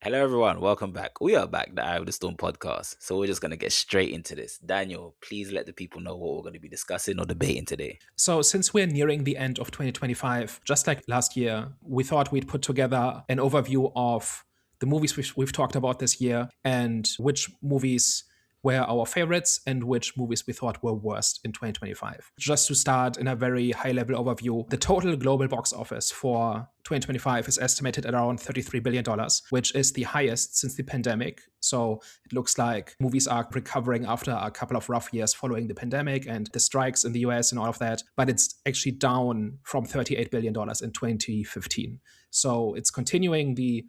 Hello, everyone. Welcome back. We are back, the Eye of the Storm podcast. So we're just going to get straight into this. Daniel, please let the people know what we're going to be discussing or debating today. So, since we're nearing the end of 2025, just like last year, we thought we'd put together an overview of the movies we've talked about this year and which movies were our favorites and which movies we thought were worst in 2025. Just to start in a very high level overview, the total global box office for 2025 is estimated at around $33 billion, which is the highest since the pandemic. So it looks like movies are recovering after a couple of rough years following the pandemic and the strikes in the US and all of that. But it's actually down from $38 billion in 2015. So it's continuing the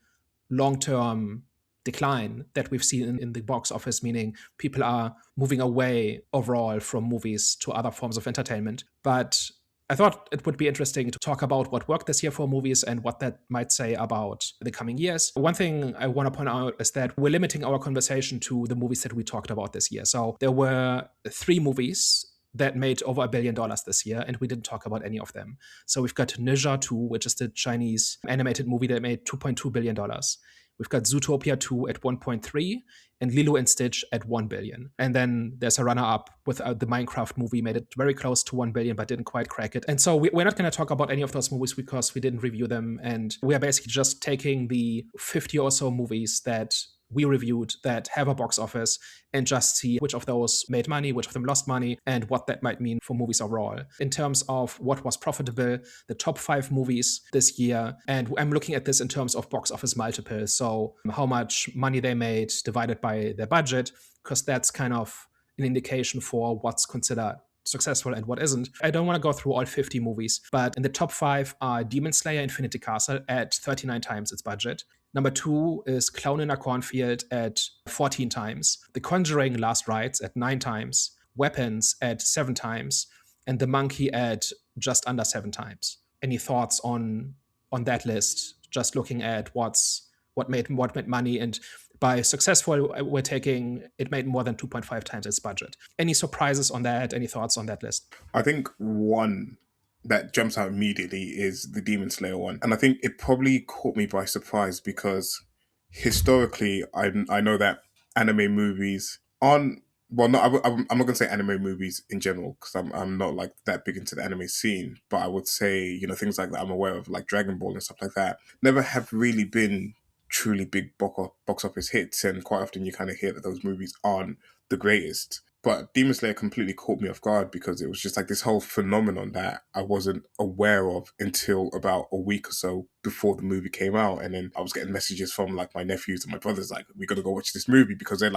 long term decline that we've seen in the box office, meaning people are moving away overall from movies to other forms of entertainment. But I thought it would be interesting to talk about what worked this year for movies and what that might say about the coming years. One thing I want to point out is that we're limiting our conversation to the movies that we talked about this year. So there were three movies that made over $1 billion this year, and we didn't talk about any of them. So we've got Ninja 2, which is the Chinese animated movie that made $2.2 billion. We've got Zootopia 2 at 1.3 and Lilo and Stitch at 1 billion. And then there's a runner up with the Minecraft movie, made it very close to 1 billion, but didn't quite crack it. And so we're not going to talk about any of those movies because we didn't review them. And we are basically just taking the 50 or so movies that we reviewed that have a box office and just see which of those made money, which of them lost money, and what that might mean for movies overall. In terms of what was profitable, the top 5 movies this year, and I'm looking at this in terms of box office multiples, so how much money they made divided by their budget, because that's kind of an indication for what's considered successful and what isn't. I don't want to go through all 50 movies, but in the top 5 are Demon Slayer Infinity Castle at 39 times its budget. Number 2 is Clown in a Cornfield at 14 times. The Conjuring Last Rites at 9 times. Weapons at 7 times. And The Monkey at just under 7 times. Any thoughts on that list? Just looking at what made money, and by successful, we're taking it made more than 2.5 times its budget. Any surprises on that? Any thoughts on that list? I think one that jumps out immediately is the Demon Slayer one. And I think it probably caught me by surprise because historically, I know that anime movies aren't, well, no, I'm not going to say anime movies in general because I'm not like that big into the anime scene. But I would say, things like that I'm aware of, like Dragon Ball and stuff like that, never have really been truly big box office hits. And quite often you kind of hear that those movies aren't the greatest. But Demon Slayer completely caught me off guard because it was just like this whole phenomenon that I wasn't aware of until about a week or so before the movie came out. And then I was getting messages from like my nephews and my brothers, like, we got to go watch this movie because they're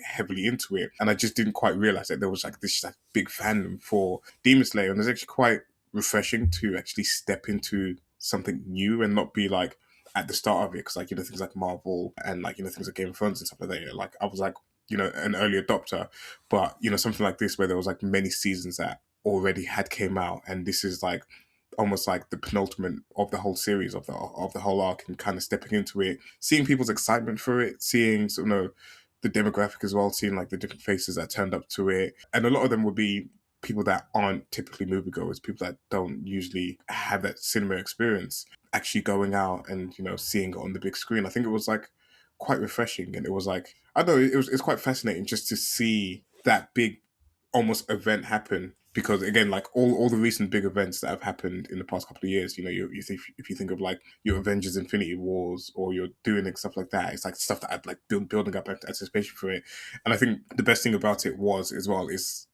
heavily into it. And I just didn't quite realize that there was like this like big fandom for Demon Slayer. And it's actually quite refreshing to actually step into something new and not be like at the start of it. Because things like Marvel and things like Game of Thrones and stuff like that, like I was like, an early adopter, but something like this where there was like many seasons that already had came out, and this is like almost like the penultimate of the whole series of the whole arc, and kind of stepping into it, seeing people's excitement for it, seeing the demographic as well, seeing like the different faces that turned up to it, and a lot of them would be people that aren't typically moviegoers, people that don't usually have that cinema experience, actually going out and seeing it on the big screen. I think it was like quite refreshing, and it was like, I don't know, it's quite fascinating just to see that big almost event happen, because again, like all the recent big events that have happened in the past couple of years, if you think of like your Avengers Infinity Wars or you're doing stuff like that, it's like stuff that I'd like building up anticipation for it. And I think the best thing about it was as well is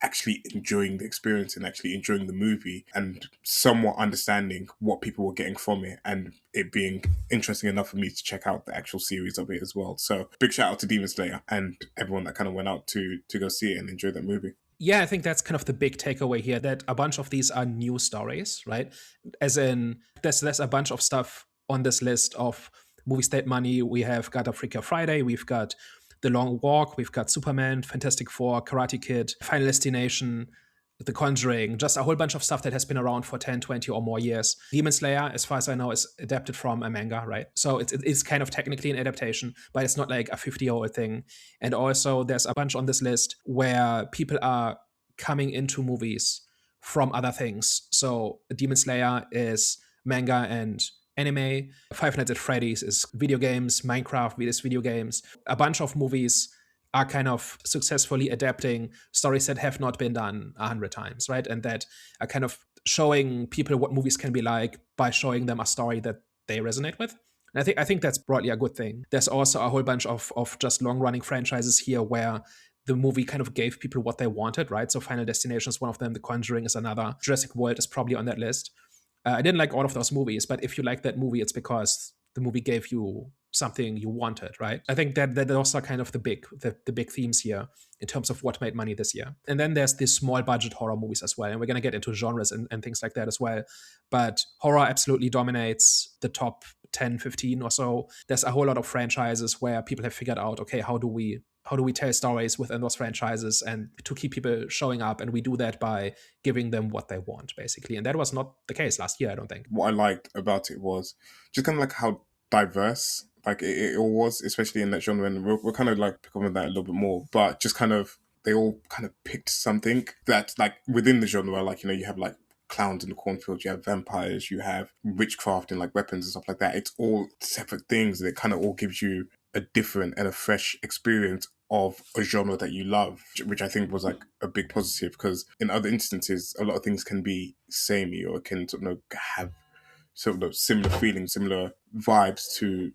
actually enjoying the experience and actually enjoying the movie and somewhat understanding what people were getting from it, and it being interesting enough for me to check out the actual series of it as well. So big shout out to Demon Slayer and everyone that kind of went out to go see it and enjoy that movie. Yeah, I think that's kind of the big takeaway here, that a bunch of these are new stories, right? As in, there's a bunch of stuff on this list of movies that money. We have got a Freaky Friday, we've got The Long Walk, we've got Superman, Fantastic Four, Karate Kid, Final Destination, The Conjuring, just a whole bunch of stuff that has been around for 10, 20 or more years. Demon Slayer, as far as I know, is adapted from a manga, right? So it's kind of technically an adaptation, but it's not like a 50-year-old thing. And also there's a bunch on this list where people are coming into movies from other things. So Demon Slayer is manga and anime. Five Nights at Freddy's is video games. Minecraft is video games. A bunch of movies are kind of successfully adapting stories that have not been done 100 times, right? And that are kind of showing people what movies can be like by showing them a story that they resonate with. And I think that's broadly a good thing. There's also a whole bunch of just long running franchises here where the movie kind of gave people what they wanted, right? So Final Destination is one of them. The Conjuring is another. Jurassic World is probably on that list. I didn't like all of those movies, but if you like that movie, it's because the movie gave you something you wanted, right? I think that those are kind of the big themes here in terms of what made money this year. And then there's these small budget horror movies as well, and we're gonna get into genres and things like that as well. But horror absolutely dominates the top 10, 15 or so. There's a whole lot of franchises where people have figured out, okay, how do we tell stories within those franchises and to keep people showing up? And we do that by giving them what they want, basically. And that was not the case last year, I don't think. What I liked about it was just kind of like how diverse like it all was, especially in that genre. And we're kind of like becoming that a little bit more, but just kind of they all kind of picked something that's like within the genre. Like, you have like clowns in the cornfield, you have vampires, you have witchcraft and like weapons and stuff like that. It's all separate things, and it kind of all gives you a different and a fresh experience of a genre that you love, which I think was like a big positive, because in other instances, a lot of things can be samey or can have sort of similar feelings, similar vibes to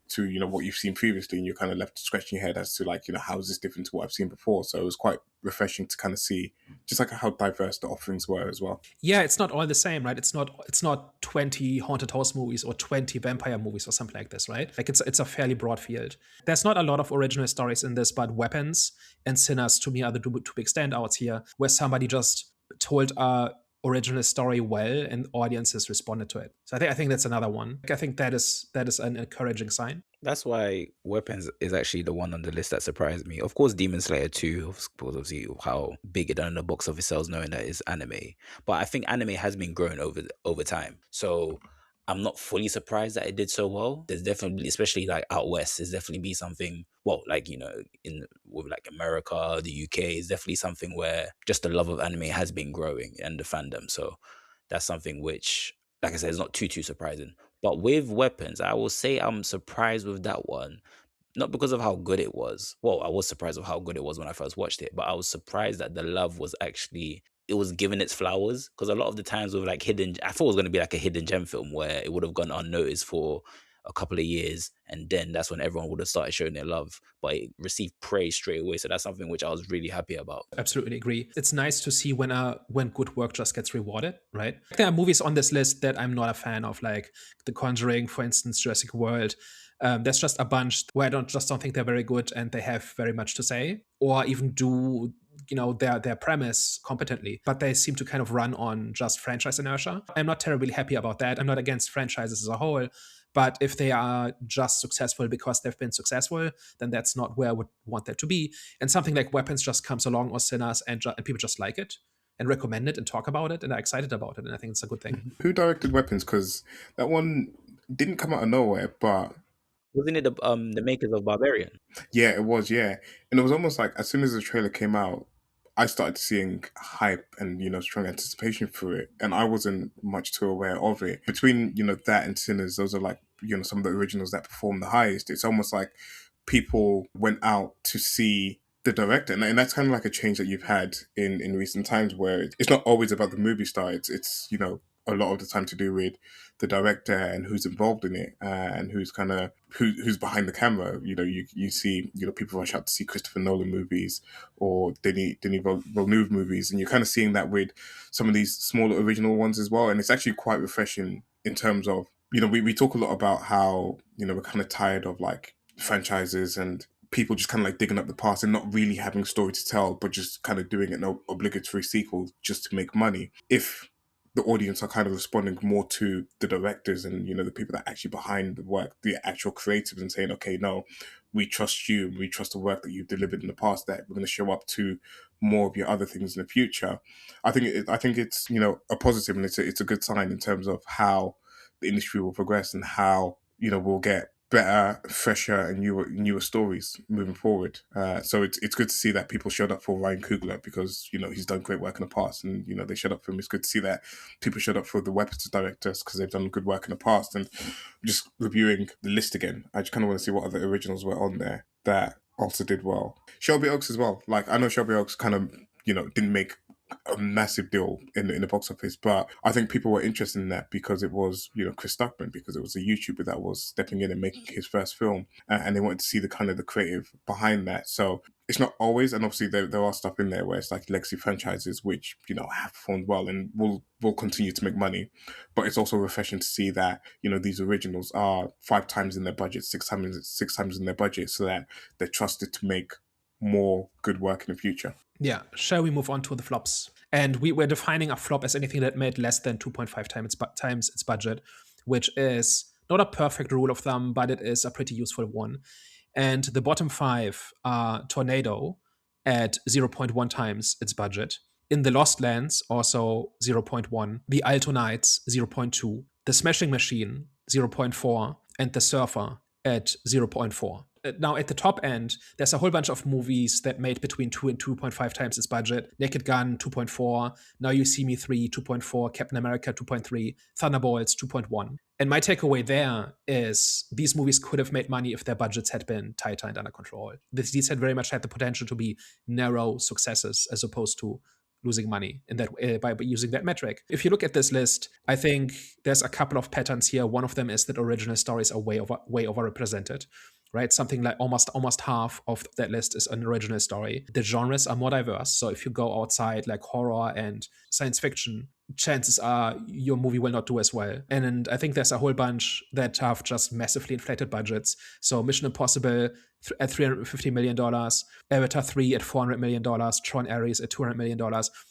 what you've seen previously, and you're kind of left scratching your head as to like, how is this different to what I've seen before. So it was quite refreshing to kind of see just like how diverse the offerings were as well. Yeah, it's not all the same, right? It's not 20 haunted house movies or 20 vampire movies or something like this, right? Like it's a fairly broad field. There's not a lot of original stories in this, but Weapons and Sinners to me are the two big standouts here, where somebody just told a original story well and audiences responded to it. So I think that's another one. I think that is an encouraging sign. That's why Weapons is actually the one on the list that surprised me. Of course, Demon Slayer 2, of course, obviously how big it done in the box office sales, knowing that it's anime. But I think anime has been growing over time. So I'm not fully surprised that it did so well. There's definitely, especially like out west, there's definitely be something, well, like, in with like America, the UK, is definitely something where just the love of anime has been growing and the fandom. So that's something which, like I said, is not too surprising. But with Weapons, I will say I'm surprised with that one. Not because of how good it was. Well, I was surprised of how good it was when I first watched it, but I was surprised that the love was actually, it was given its flowers. Because a lot of the times with like I thought it was going to be like a hidden gem film where it would have gone unnoticed for a couple of years, and then that's when everyone would have started showing their love. But it received praise straight away, so that's something which I was really happy about. Absolutely agree. It's nice to see when good work just gets rewarded, right? There are movies on this list that I'm not a fan of, like The Conjuring, for instance, Jurassic World. There's just a bunch where I don't think they're very good and they have very much to say, or even do their premise competently, but they seem to kind of run on just franchise inertia. I'm not terribly happy about that. I'm not against franchises as a whole, but if they are just successful because they've been successful, then that's not where I would want that to be. And something like Weapons just comes along, or Sinners, and people just like it and recommend it and talk about it and are excited about it, and I think it's a good thing. Who directed Weapons? Because that one didn't come out of nowhere, but Wasn't it the makers of Barbarian? yeah, it was, yeah. And it was almost like as soon as the trailer came out, I started seeing hype and, strong anticipation for it. And I wasn't much too aware of it. Between, that and Sinners, those are like, some of the originals that perform the highest. It's almost like people went out to see the director. And that's kind of like a change that you've had in recent times, where it's not always about the movie star. It's a lot of the time to do with the director and who's involved in it, and who's kind of who's behind the camera. You see people rush out to see Christopher Nolan movies or Denis Villeneuve movies, and you're kind of seeing that with some of these smaller original ones as well. And it's actually quite refreshing in terms of we talk a lot about how we're kind of tired of like franchises and people just kind of like digging up the past and not really having a story to tell, but just kind of doing an obligatory sequel just to make money. If the audience are kind of responding more to the directors and the people that are actually behind the work, the actual creatives, and saying, okay, no, we trust you, we trust the work that you've delivered in the past, that we're going to show up to more of your other things in the future. I think it's a positive, and it's a good sign in terms of how the industry will progress and how we'll get better, fresher, and newer stories moving forward. So it's good to see that people showed up for Ryan Coogler because he's done great work in the past, and they showed up for him. It's good to see that people showed up for the weapons directors because they've done good work in the past. And just reviewing the list again, I just kind of want to see what other originals were on there that also did well. Shelby Oaks as well. Like I know Shelby Oaks kind of didn't make a massive deal in the box office, but I think people were interested in that because it was Chris Stuckman, because it was a YouTuber that was stepping in and making his first film, and they wanted to see the kind of the creative behind that. So it's not always, and obviously there are stuff in there where it's like legacy franchises which have performed well and will continue to make money, but it's also refreshing to see that these originals are 5 times in their budget, six times in their budget, so that they're trusted to make more good work in the future. Yeah. Shall we move on to the flops? And we're defining a flop as anything that made less than 2.5 times its budget, which is not a perfect rule of thumb, but it is a pretty useful one. And the bottom 5 are Tornado at 0.1 times its budget. In the Lost Lands, also 0.1. The Alto Knights, 0.2. The Smashing Machine, 0.4. And The Surfer at 0.4. Now, at the top end, there's a whole bunch of movies that made between 2 and 2.5 times its budget. Naked Gun, 2.4. Now You See Me 3, 2.4. Captain America, 2.3. Thunderbolts, 2.1. And my takeaway there is these movies could have made money if their budgets had been tighter and under control. These had very much had the potential to be narrow successes as opposed to losing money in that by using that metric. If you look at this list, I think there's a couple of patterns here. One of them is that original stories are way overrepresented. Right, something like almost half of that list is an original story. The genres are more diverse, so if you go outside like horror and science fiction, chances are your movie will not do as well. And I think there's a whole bunch that have just massively inflated budgets. So Mission Impossible at $350 million, Avatar 3 at $400 million, Tron Ares at $200 million.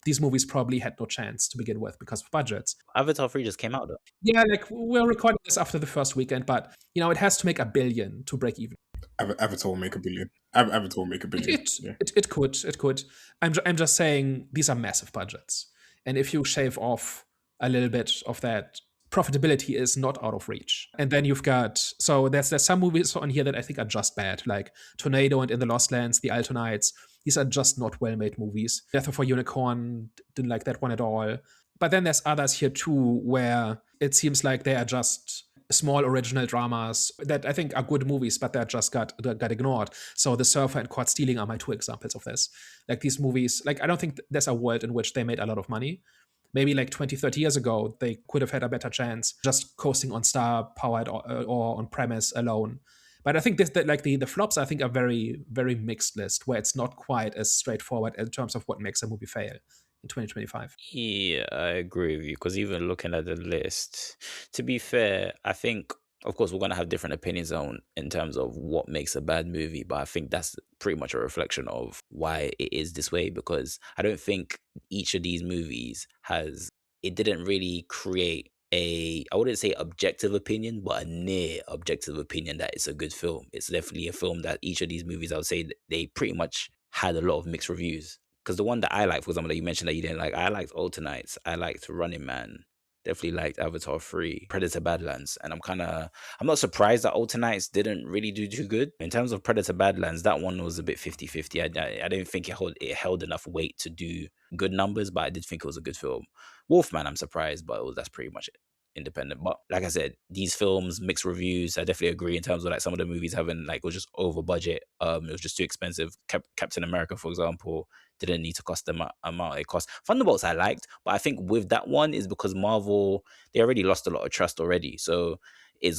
These movies probably had no chance to begin with because of budgets. Avatar 3 just came out though. Yeah, like we're recording this after the first weekend, but it has to make $1 billion to break even. Avatar will make $1 billion. Avatar will make $1 billion. It could. I'm just saying these are massive budgets. And if you shave off a little bit of that, profitability is not out of reach. And then you've got, so there's some movies on here that I think are just bad, like Tornado and In the Lost Lands, The Alto Knights. These are just not well-made movies. Death of a Unicorn, didn't like that one at all. But then there's others here too, where it seems like they are just small original dramas that I think are good movies, but that just got ignored. So The Surfer and Caught Stealing are my 2 examples of this. Like these movies, like I don't think there's a world in which they made a lot of money. Maybe like 20, 30 years ago, they could have had a better chance just coasting on star powered or on premise alone. But I think the flops, I think, are very, very mixed list, where it's not quite as straightforward in terms of what makes a movie fail in 2025. Yeah, I agree with you, because even looking at the list, to be fair, I think, of course, we're going to have different opinions on in terms of what makes a bad movie, but I think that's pretty much a reflection of why it is this way, because I don't think each of these movies it didn't really create I wouldn't say objective opinion, but a near objective opinion that it's a good film. It's definitely a film that each of these movies, I would say, they pretty much had a lot of mixed reviews. Because the one that I like, for example, that you mentioned that you didn't like, I liked Alternites, I liked Running Man, definitely liked Avatar 3, Predator Badlands, and I'm not surprised that Alternites didn't really do too good. In terms of Predator Badlands, that one was a bit 50-50. I didn't think it held enough weight to do good numbers, but I did think it was a good film. Wolfman, I'm surprised, but that's pretty much it. Independent. But like I said, these films, mixed reviews. I definitely agree in terms of like some of the movies having like, it was just over budget. It was just too expensive. Captain America, for example, didn't need to cost the amount it cost. Thunderbolts I liked, but I think with that one is because Marvel, they already lost a lot of trust already. So they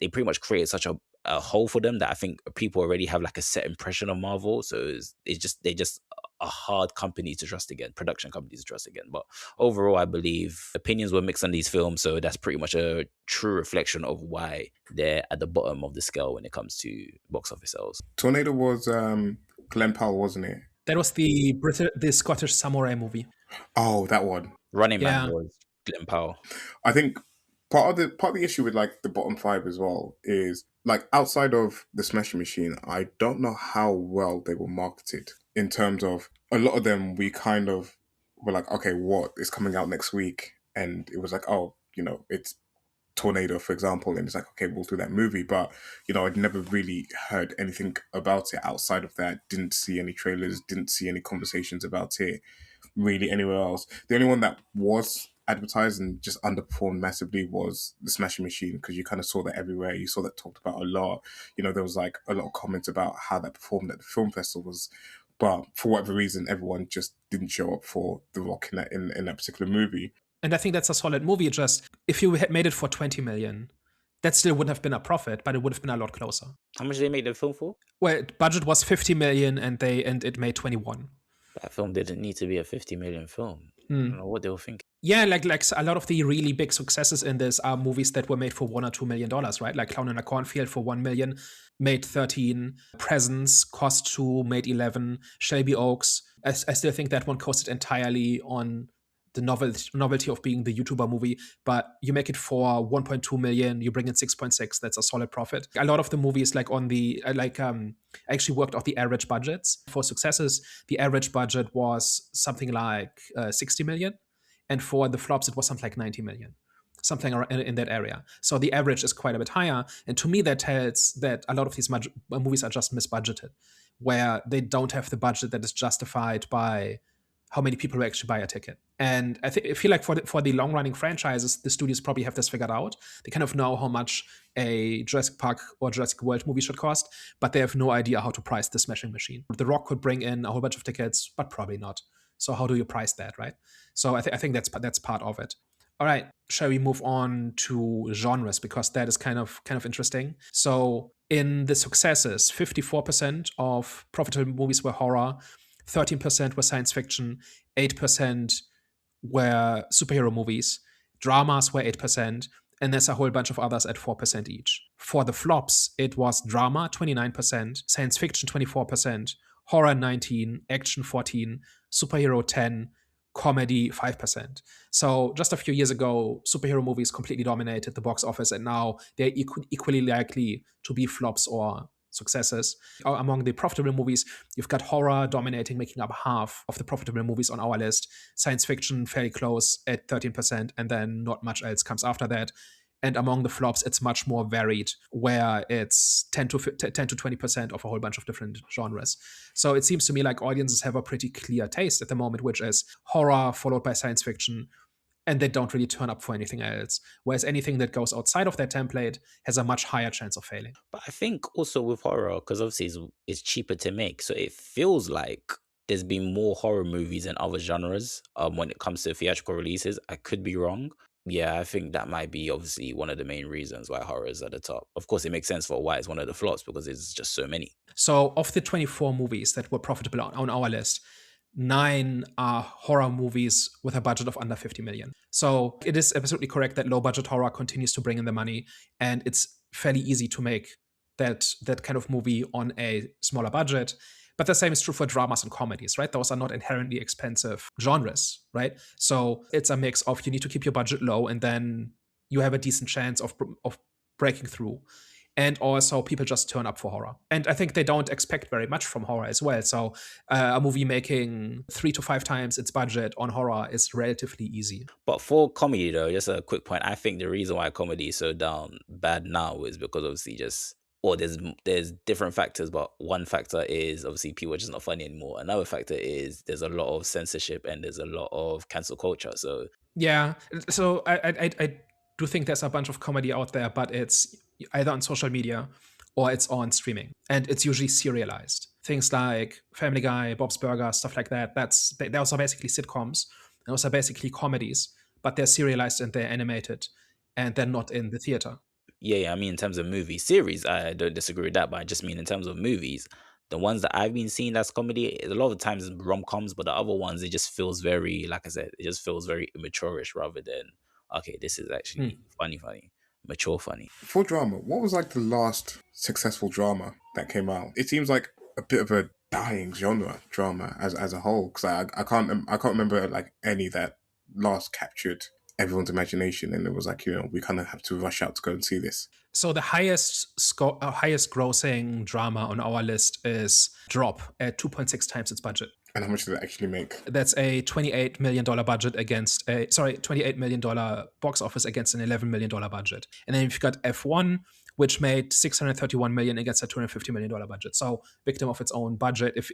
pretty much created such a hole for them that I think people already have like a set impression of Marvel. So they're just a hard company to trust again, production companies to trust again. But overall, I believe opinions were mixed on these films, so that's pretty much a true reflection of why they're at the bottom of the scale when it comes to box office sales. Tornado was Glenn Powell, wasn't it? That was the Scottish samurai movie. Oh, that one. Running Man was Glenn Powell. I think part of the issue with like the bottom 5 as well is like outside of the Smashing Machine, I don't know how well they were marketed. In terms of a lot of them, we kind of were like, okay, what is coming out next week? And it was like, oh, it's Tornado, for example, and it's like, okay, we'll do that movie. But, I'd never really heard anything about it outside of that. Didn't see any trailers, didn't see any conversations about it really anywhere else. The only one that was advertised and just underperformed massively was the Smashing Machine, because you kind of saw that everywhere. You saw that talked about a lot. There was like a lot of comments about how that performed at the film festivals. But for whatever reason, everyone just didn't show up for The Rock in that particular movie. And I think that's a solid movie. Just if you had made it for 20 million, that still wouldn't have been a profit, but it would have been a lot closer. How much did they make the film for? Well, budget was 50 million and it made 21. That film didn't need to be a 50 million film. I don't know what they were thinking. Yeah, like a lot of the really big successes in this are movies that were made for $1 or $2 million, right? Like Clown in a Cornfield for 1 million, made 13. Presence cost 2, made 11. Shelby Oaks, I still think that one coasted entirely on the novelty of being the YouTuber movie, but you make it for 1.2 million, you bring in 6.6, that's a solid profit. A lot of the movies, like on the I actually worked out the average budgets for successes. The average budget was something like 60 million, and for the flops it was something like 90 million, something in that area. So the average is quite a bit higher, and to me that tells that a lot of these movies are just misbudgeted, where they don't have the budget that is justified by how many people will actually buy a ticket. And I feel like for the long-running franchises, the studios probably have this figured out. They kind of know how much a Jurassic Park or Jurassic World movie should cost, but they have no idea how to price the Smashing Machine. The Rock could bring in a whole bunch of tickets, but probably not. So how do you price that, right? So I think that's part of it. All right, shall we move on to genres, because that is kind of interesting. So in the successes, 54% of profitable movies were horror, 13% were science fiction, 8% were superhero movies, dramas were 8%, and there's a whole bunch of others at 4% each. For the flops, it was drama 29%, science fiction 24%, horror 19%, action 14%, superhero 10%, comedy 5%. So just a few years ago, superhero movies completely dominated the box office, and now they're equally likely to be flops or successes. Among the profitable movies, you've got horror dominating, making up half of the profitable movies on our list. Science fiction fairly close at 13%, and then not much else comes after that. And among the flops, it's much more varied, where it's 10 to 20% of a whole bunch of different genres. So it seems to me like audiences have a pretty clear taste at the moment, which is horror followed by science fiction, and they don't really turn up for anything else. Whereas anything that goes outside of that template has a much higher chance of failing. But I think also with horror, because obviously it's cheaper to make, so it feels like there's been more horror movies than other genres when it comes to theatrical releases. I could be wrong. Yeah, I think that might be obviously one of the main reasons why horror is at the top. Of course, it makes sense for why it's one of the flops, because there's just so many. So of the 24 movies that were profitable on our list, 9 are horror movies with a budget of under 50 million. So it is absolutely correct that low budget horror continues to bring in the money, and it's fairly easy to make that kind of movie on a smaller budget. But the same is true for dramas and comedies, right? Those are not inherently expensive genres, right? So it's a mix of, you need to keep your budget low, and then you have a decent chance of breaking through. And also, people just turn up for horror. And I think they don't expect very much from horror as well. So a movie making 3 to 5 times its budget on horror is relatively easy. But for comedy, though, just a quick point, I think the reason why comedy is so down bad now is because obviously there's different factors, but one factor is obviously people are just not funny anymore. Another factor is there's a lot of censorship and there's a lot of cancel culture. So yeah, so I do think there's a bunch of comedy out there, but it's either on social media or it's on streaming, and it's usually serialized. Things like Family Guy, Bob's Burgers, stuff like that. Those are basically sitcoms. Those are basically comedies, but they're serialized and they're animated, and they're not in the theater. yeah, I mean, in terms of movie series, I don't disagree with that, but I just mean in terms of movies, the ones that I've been seeing that's comedy, a lot of the times rom-coms, but the other ones, it just feels very, like I said, it just feels very immature-ish rather than, okay, this is actually funny, mature funny. For drama, what was like the last successful drama that came out? It seems like a bit of a dying genre, drama as a whole, because I can't remember like any that last captured everyone's imagination, and it was like, we kind of have to rush out to go and see this. So the highest grossing drama on our list is Drop at 2.6 times its budget. And how much did it actually make? That's a $28 million budget against $28 million box office against an $11 million budget. And then you've got F1, which made $631 million against a $250 million budget. So victim of its own budget. If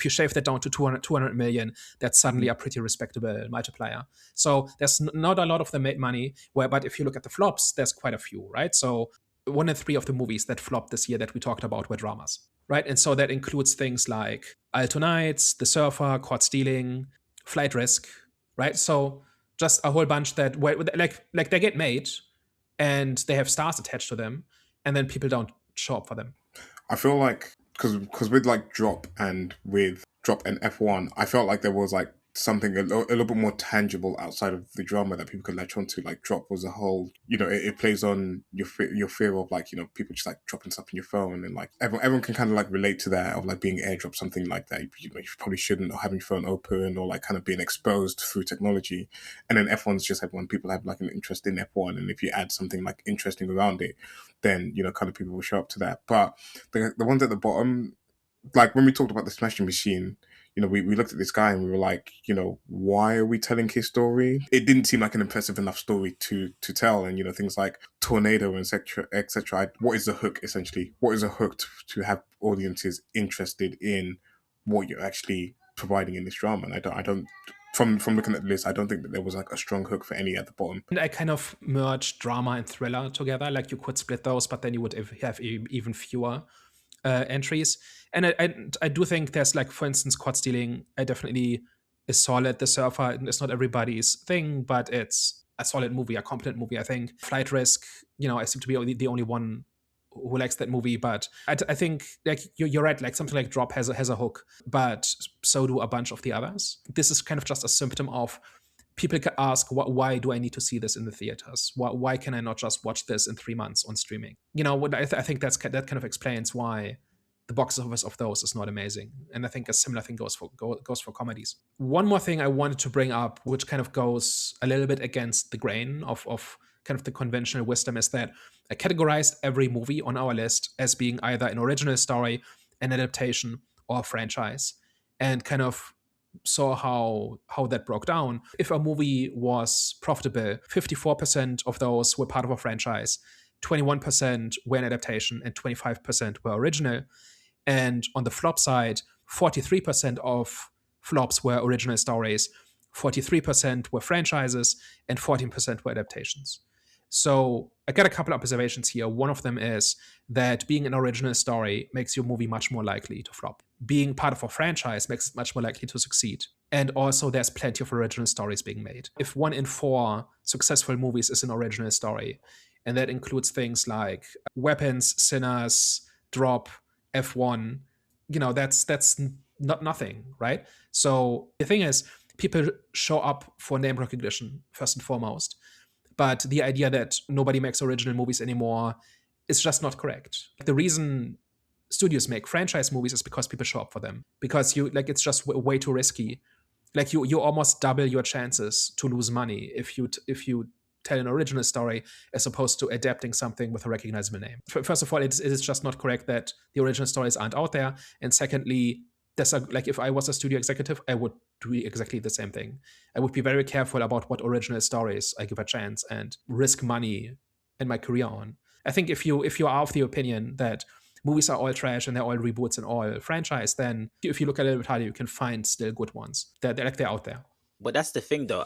you shave that down to 200 million, that's suddenly a pretty respectable multiplier. So there's not a lot of them made money, but if you look at the flops, there's quite a few, right? So 1 in 3 of the movies that flopped this year that we talked about were dramas, right? And so that includes things like Alto Nights, The Surfer, Caught Stealing, Flight Risk, right? So just a whole bunch that like they get made and they have stars attached to them, and then people don't show up for them. I feel like because with like Drop and F1, I felt like there was like something a little bit more tangible outside of the drama that people could latch onto. Like Drop was a whole, it plays on your fear of like, people just like dropping stuff in your phone, and like everyone can kind of like relate to that, of like being airdropped, something like that. You probably shouldn't, or having your phone open, or like kind of being exposed through technology. And then F1's just like when people have like an interest in F1, and if you add something like interesting around it, then kind of people will show up to that. But the ones at the bottom, like when we talked about the Smashing Machine, we looked at this guy and we were like, why are we telling his story? It didn't seem like an impressive enough story to tell. And, things like Tornado and etc. What is the hook, essentially? What is a hook to have audiences interested in what you're actually providing in this drama? And I don't from looking at the list, I don't think that there was like a strong hook for any at the bottom. And I kind of merged drama and thriller together. Like you could split those, but then you would have even fewer entries. And I do think there's like, for instance, Caught Stealing, I definitely is solid. The Surfer, it's not everybody's thing, but it's a solid movie, a competent movie, I think. Flight Risk, I seem to be the only one who likes that movie, but I think like you're right, like something like Drop has a hook, but so do a bunch of the others. This is kind of just a symptom of people can ask, why do I need to see this in the theaters? Why can I not just watch this in 3 months on streaming? I think that kind of explains why the box office of those is not amazing. And I think a similar thing goes for comedies. One more thing I wanted to bring up, which kind of goes a little bit against the grain of kind of the conventional wisdom, is that I categorized every movie on our list as being either an original story, an adaptation, or a franchise, and kind of saw how that broke down. If a movie was profitable, 54% of those were part of a franchise, 21% were an adaptation, and 25% were original. And on the flop side, 43% of flops were original stories, 43% were franchises, and 14% were adaptations. So I got a couple observations here. One of them is that being an original story makes your movie much more likely to flop. Being part of a franchise makes it much more likely to succeed. And also there's plenty of original stories being made. If 1 in 4 successful movies is an original story, and that includes things like Weapons, Sinners, Drop, F1, that's not nothing, right? So the thing is, people show up for name recognition first and foremost, but the idea that nobody makes original movies anymore is just not correct. The reason studios make franchise movies is because people show up for them, because it's just way too risky. Like you almost double your chances to lose money if you tell an original story as opposed to adapting something with a recognizable name. First of all, it is just not correct that the original stories aren't out there. And secondly, if I was a studio executive, I would do exactly the same thing. I would be very careful about what original stories I give a chance and risk money and my career on. I think if you are of the opinion that movies are all trash and they're all reboots and all franchise, then if you look a little bit harder, you can find still good ones. They're out there. But that's the thing, though.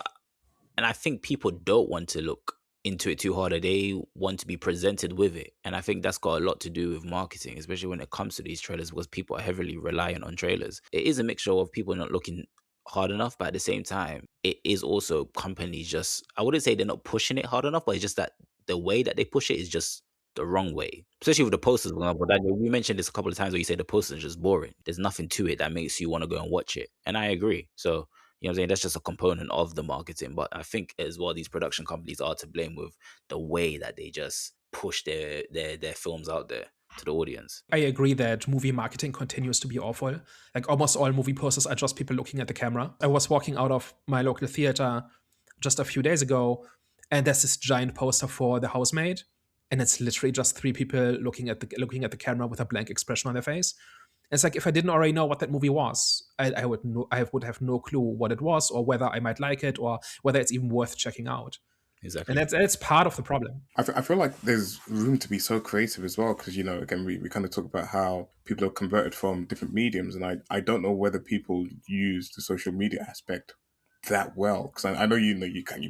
And I think people don't want to look into it too hard. They want to be presented with it. And I think that's got a lot to do with marketing, especially when it comes to these trailers, because people are heavily reliant on trailers. It is a mixture of people not looking hard enough, but at the same time, it is also companies just, I wouldn't say they're not pushing it hard enough, but it's just that the way that they push it is just the wrong way. Especially with the posters, for example. Daniel, we mentioned this a couple of times where you say the posters are just boring. There's nothing to it that makes you want to go and watch it. And I agree. So, what I'm saying? That's just a component of the marketing. But I think as well, these production companies are to blame with the way that they just push their films out there to the audience. I agree that movie marketing continues to be awful. Like almost all movie posters are just people looking at the camera. I was walking out of my local theater just a few days ago, and there's this giant poster for The Housemaid, and it's literally just 3 people looking at the camera with a blank expression on their face. It's like if I didn't already know what that movie was, I would have no clue what it was or whether I might like it or whether it's even worth checking out. And Exactly. that's part of the problem. I feel like there's room to be so creative as well because, again, we kind of talk about how people have converted from different mediums, and I don't know whether people use the social media aspect that well because I know you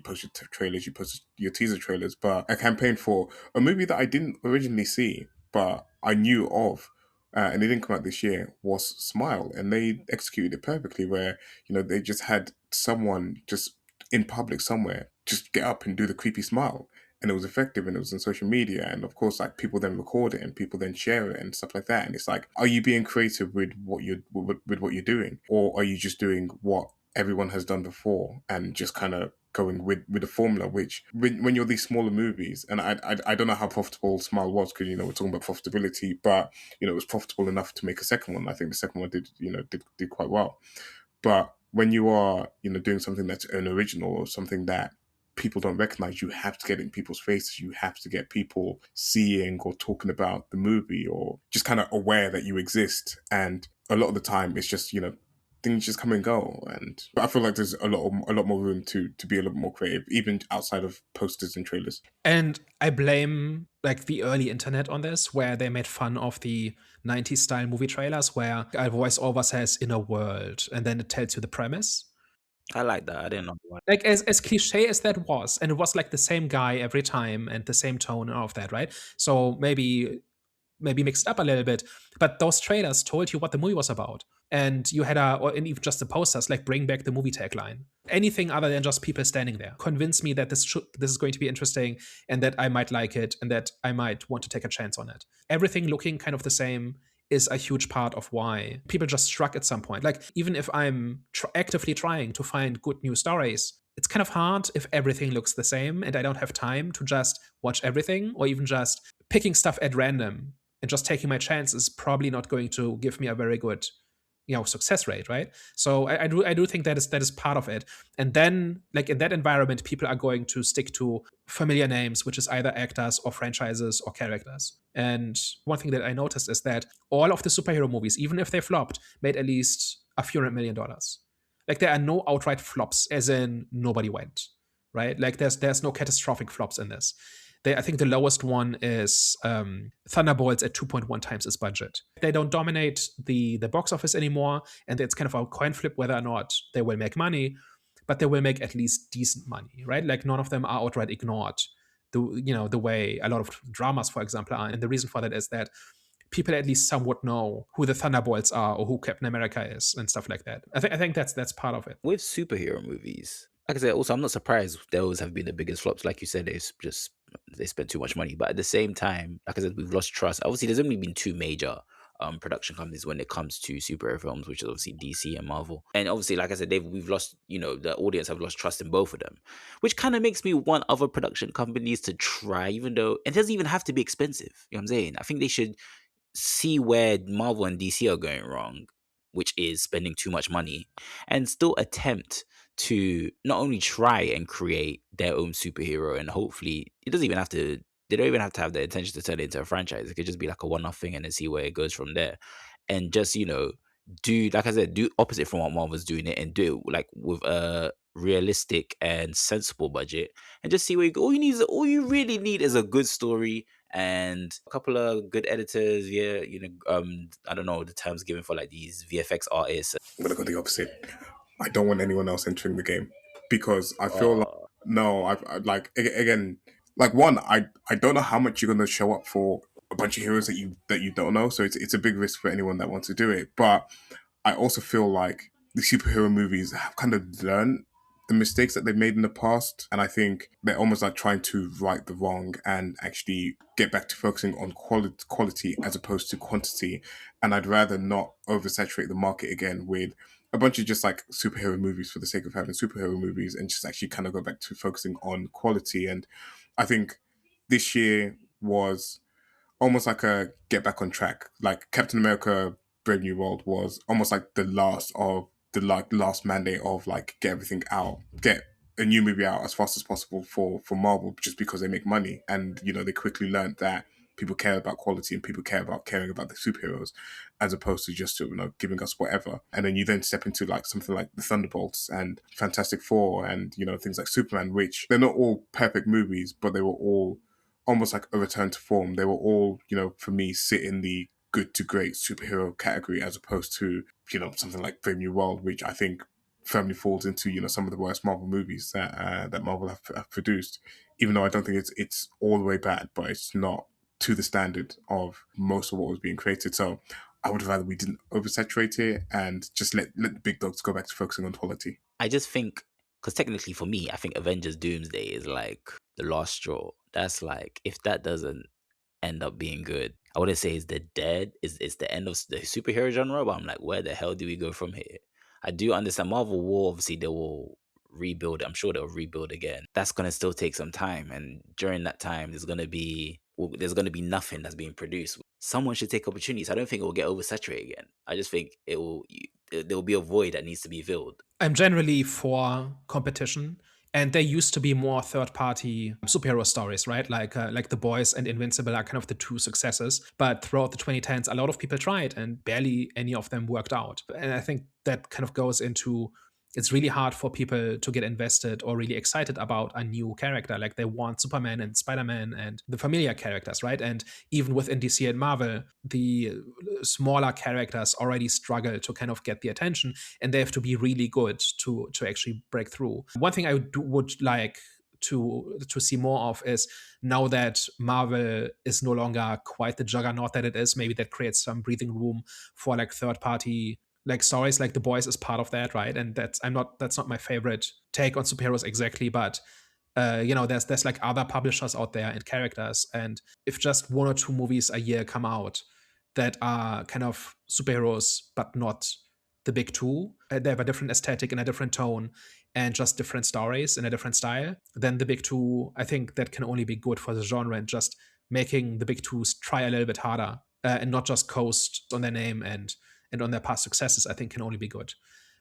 post your trailers, you post your teaser trailers, but a campaign for a movie that I didn't originally see but I knew of. And it didn't come out this year was Smile, and they executed it perfectly. Where they just had someone just in public somewhere just get up and do the creepy smile, and it was effective, and it was on social media, and of course like people then record it and people then share it and stuff like that. And it's like, are you being creative with what you're doing, or are you just doing what everyone has done before and just kind of going with the formula? Which when you're these smaller movies, and I don't know how profitable Smile was because we're talking about profitability, but it was profitable enough to make a second one. I think the second one did quite well. But when you are, doing something that's an original or something that people don't recognize, you have to get it in people's faces. You have to get people seeing or talking about the movie or just kind of aware that you exist. And a lot of the time, it's just things just come and go. And but I feel like there's a lot more room to be a little more creative, even outside of posters and trailers. And I blame like the early internet on this, where they made fun of the 90s style movie trailers where a voiceover says "in a world" and then it tells you the premise. I like that. I didn't know why. Like as cliche as that was, and it was like the same guy every time and the same tone and all of that, right? So maybe mixed up a little bit, but those trailers told you what the movie was about. And you had and even just the posters, like bring back the movie tagline. Anything other than just people standing there. Convince me that this is going to be interesting and that I might like it and that I might want to take a chance on it. Everything looking kind of the same is a huge part of why people just struck at some point. Like, even if I'm actively trying to find good news stories, it's kind of hard if everything looks the same and I don't have time to just watch everything, or even just picking stuff at random and just taking my chance is probably not going to give me a very good success rate, right? So I do think that is part of it. And then, like, in that environment, people are going to stick to familiar names, which is either actors or franchises or characters. And one thing that I noticed is that all of the superhero movies, even if they flopped, made at least a few $100 million. Like, there are no outright flops, as in nobody went, right? Like, there's no catastrophic flops in this. I think the lowest one is Thunderbolts at 2.1 times its budget. They don't dominate the box office anymore, and it's kind of a coin flip whether or not they will make money, but they will make at least decent money, right? Like, none of them are outright ignored, the way a lot of dramas, for example, are. And the reason for that is that people at least somewhat know who the Thunderbolts are or who Captain America is and stuff like that. I think that's part of it. With superhero movies, like I said, also I'm not surprised those have been the biggest flops. Like you said, they spent too much money. But at the same time, like I said, we've lost trust. Obviously, there's only been two major production companies when it comes to superhero films, which is obviously DC and Marvel. And obviously, like I said, we've lost, the audience have lost trust in both of them, which kind of makes me want other production companies to try, even though it doesn't even have to be expensive. You know what I'm saying? I think they should see where Marvel and DC are going wrong, which is spending too much money, and still attempt to not only try and create their own superhero, and hopefully it doesn't even have to. They don't even have to have the intention to turn it into a franchise. It could just be like a one-off thing, and then see where it goes from there. And just do, like I said, do opposite from what Marvel's doing it, and do it like with a realistic and sensible budget, and just see where you go. All you really need is a good story and a couple of good editors. Yeah, I don't know the terms given for like these VFX artists. I'm gonna go the opposite. I don't want anyone else entering the game because I feel like uh, no, again, like one, I don't know how much you're gonna show up for a bunch of heroes that you don't know, so it's a big risk for anyone that wants to do it. But I also feel like the superhero movies have kind of learned the mistakes that they've made in the past, and I think they're almost like trying to right the wrong and actually get back to focusing on quality as opposed to quantity. And I'd rather not oversaturate the market again with a bunch of just like superhero movies for the sake of having superhero movies, and just actually kind of go back to focusing on quality. And I think this year was almost like a get back on track. Like Captain America: Brave New World was almost like the last of the last mandate of like get everything out, get a new movie out as fast as possible for Marvel, just because they make money. And they quickly learned that people care about quality and people care about caring about the superheroes, as opposed to just giving us whatever. And then you then step into like something like the Thunderbolts and Fantastic Four and things like Superman, which they're not all perfect movies, but they were all almost like a return to form. They were all, for me, sit in the good to great superhero category, as opposed to, something like Brave New World, which I think firmly falls into, some of the worst Marvel movies that Marvel have produced. Even though I don't think it's all the way bad, but it's not to the standard of most of what was being created. So I would rather we didn't oversaturate it and just let the big dogs go back to focusing on quality. I just think, because technically for me, I think Avengers Doomsday is like the last straw. That's like, if that doesn't end up being good, I wouldn't say it's the dead, it's the end of the superhero genre, but I'm like, where the hell do we go from here? I do understand Marvel will, obviously, they will rebuild. I'm sure they'll rebuild again. That's going to still take some time. And during that time, there's going to be nothing that's being produced. Someone should take opportunities. I don't think it will get oversaturated again. I just think there will be a void that needs to be filled. I'm generally for competition, and there used to be more third-party superhero stories, right? Like The Boys and Invincible are kind of the two successes. But throughout the 2010s, a lot of people tried, and barely any of them worked out. And I think that kind of goes into, it's really hard for people to get invested or really excited about a new character. Like, they want Superman and Spider-Man and the familiar characters, right? And even within DC and Marvel, the smaller characters already struggle to kind of get the attention, and they have to be really good to actually break through. One thing I would like to see more of is, now that Marvel is no longer quite the juggernaut that it is, maybe that creates some breathing room for like third party like stories. Like The Boys is part of that, right? And that's not my favorite take on superheroes exactly, but there's like other publishers out there and characters, and if just one or two movies a year come out that are kind of superheroes but not the big two, they have a different aesthetic and a different tone and just different stories in a different style, then the big two, I think that can only be good for the genre, and just making the big twos try a little bit harder and not just coast on their name and on their past successes, I think can only be good.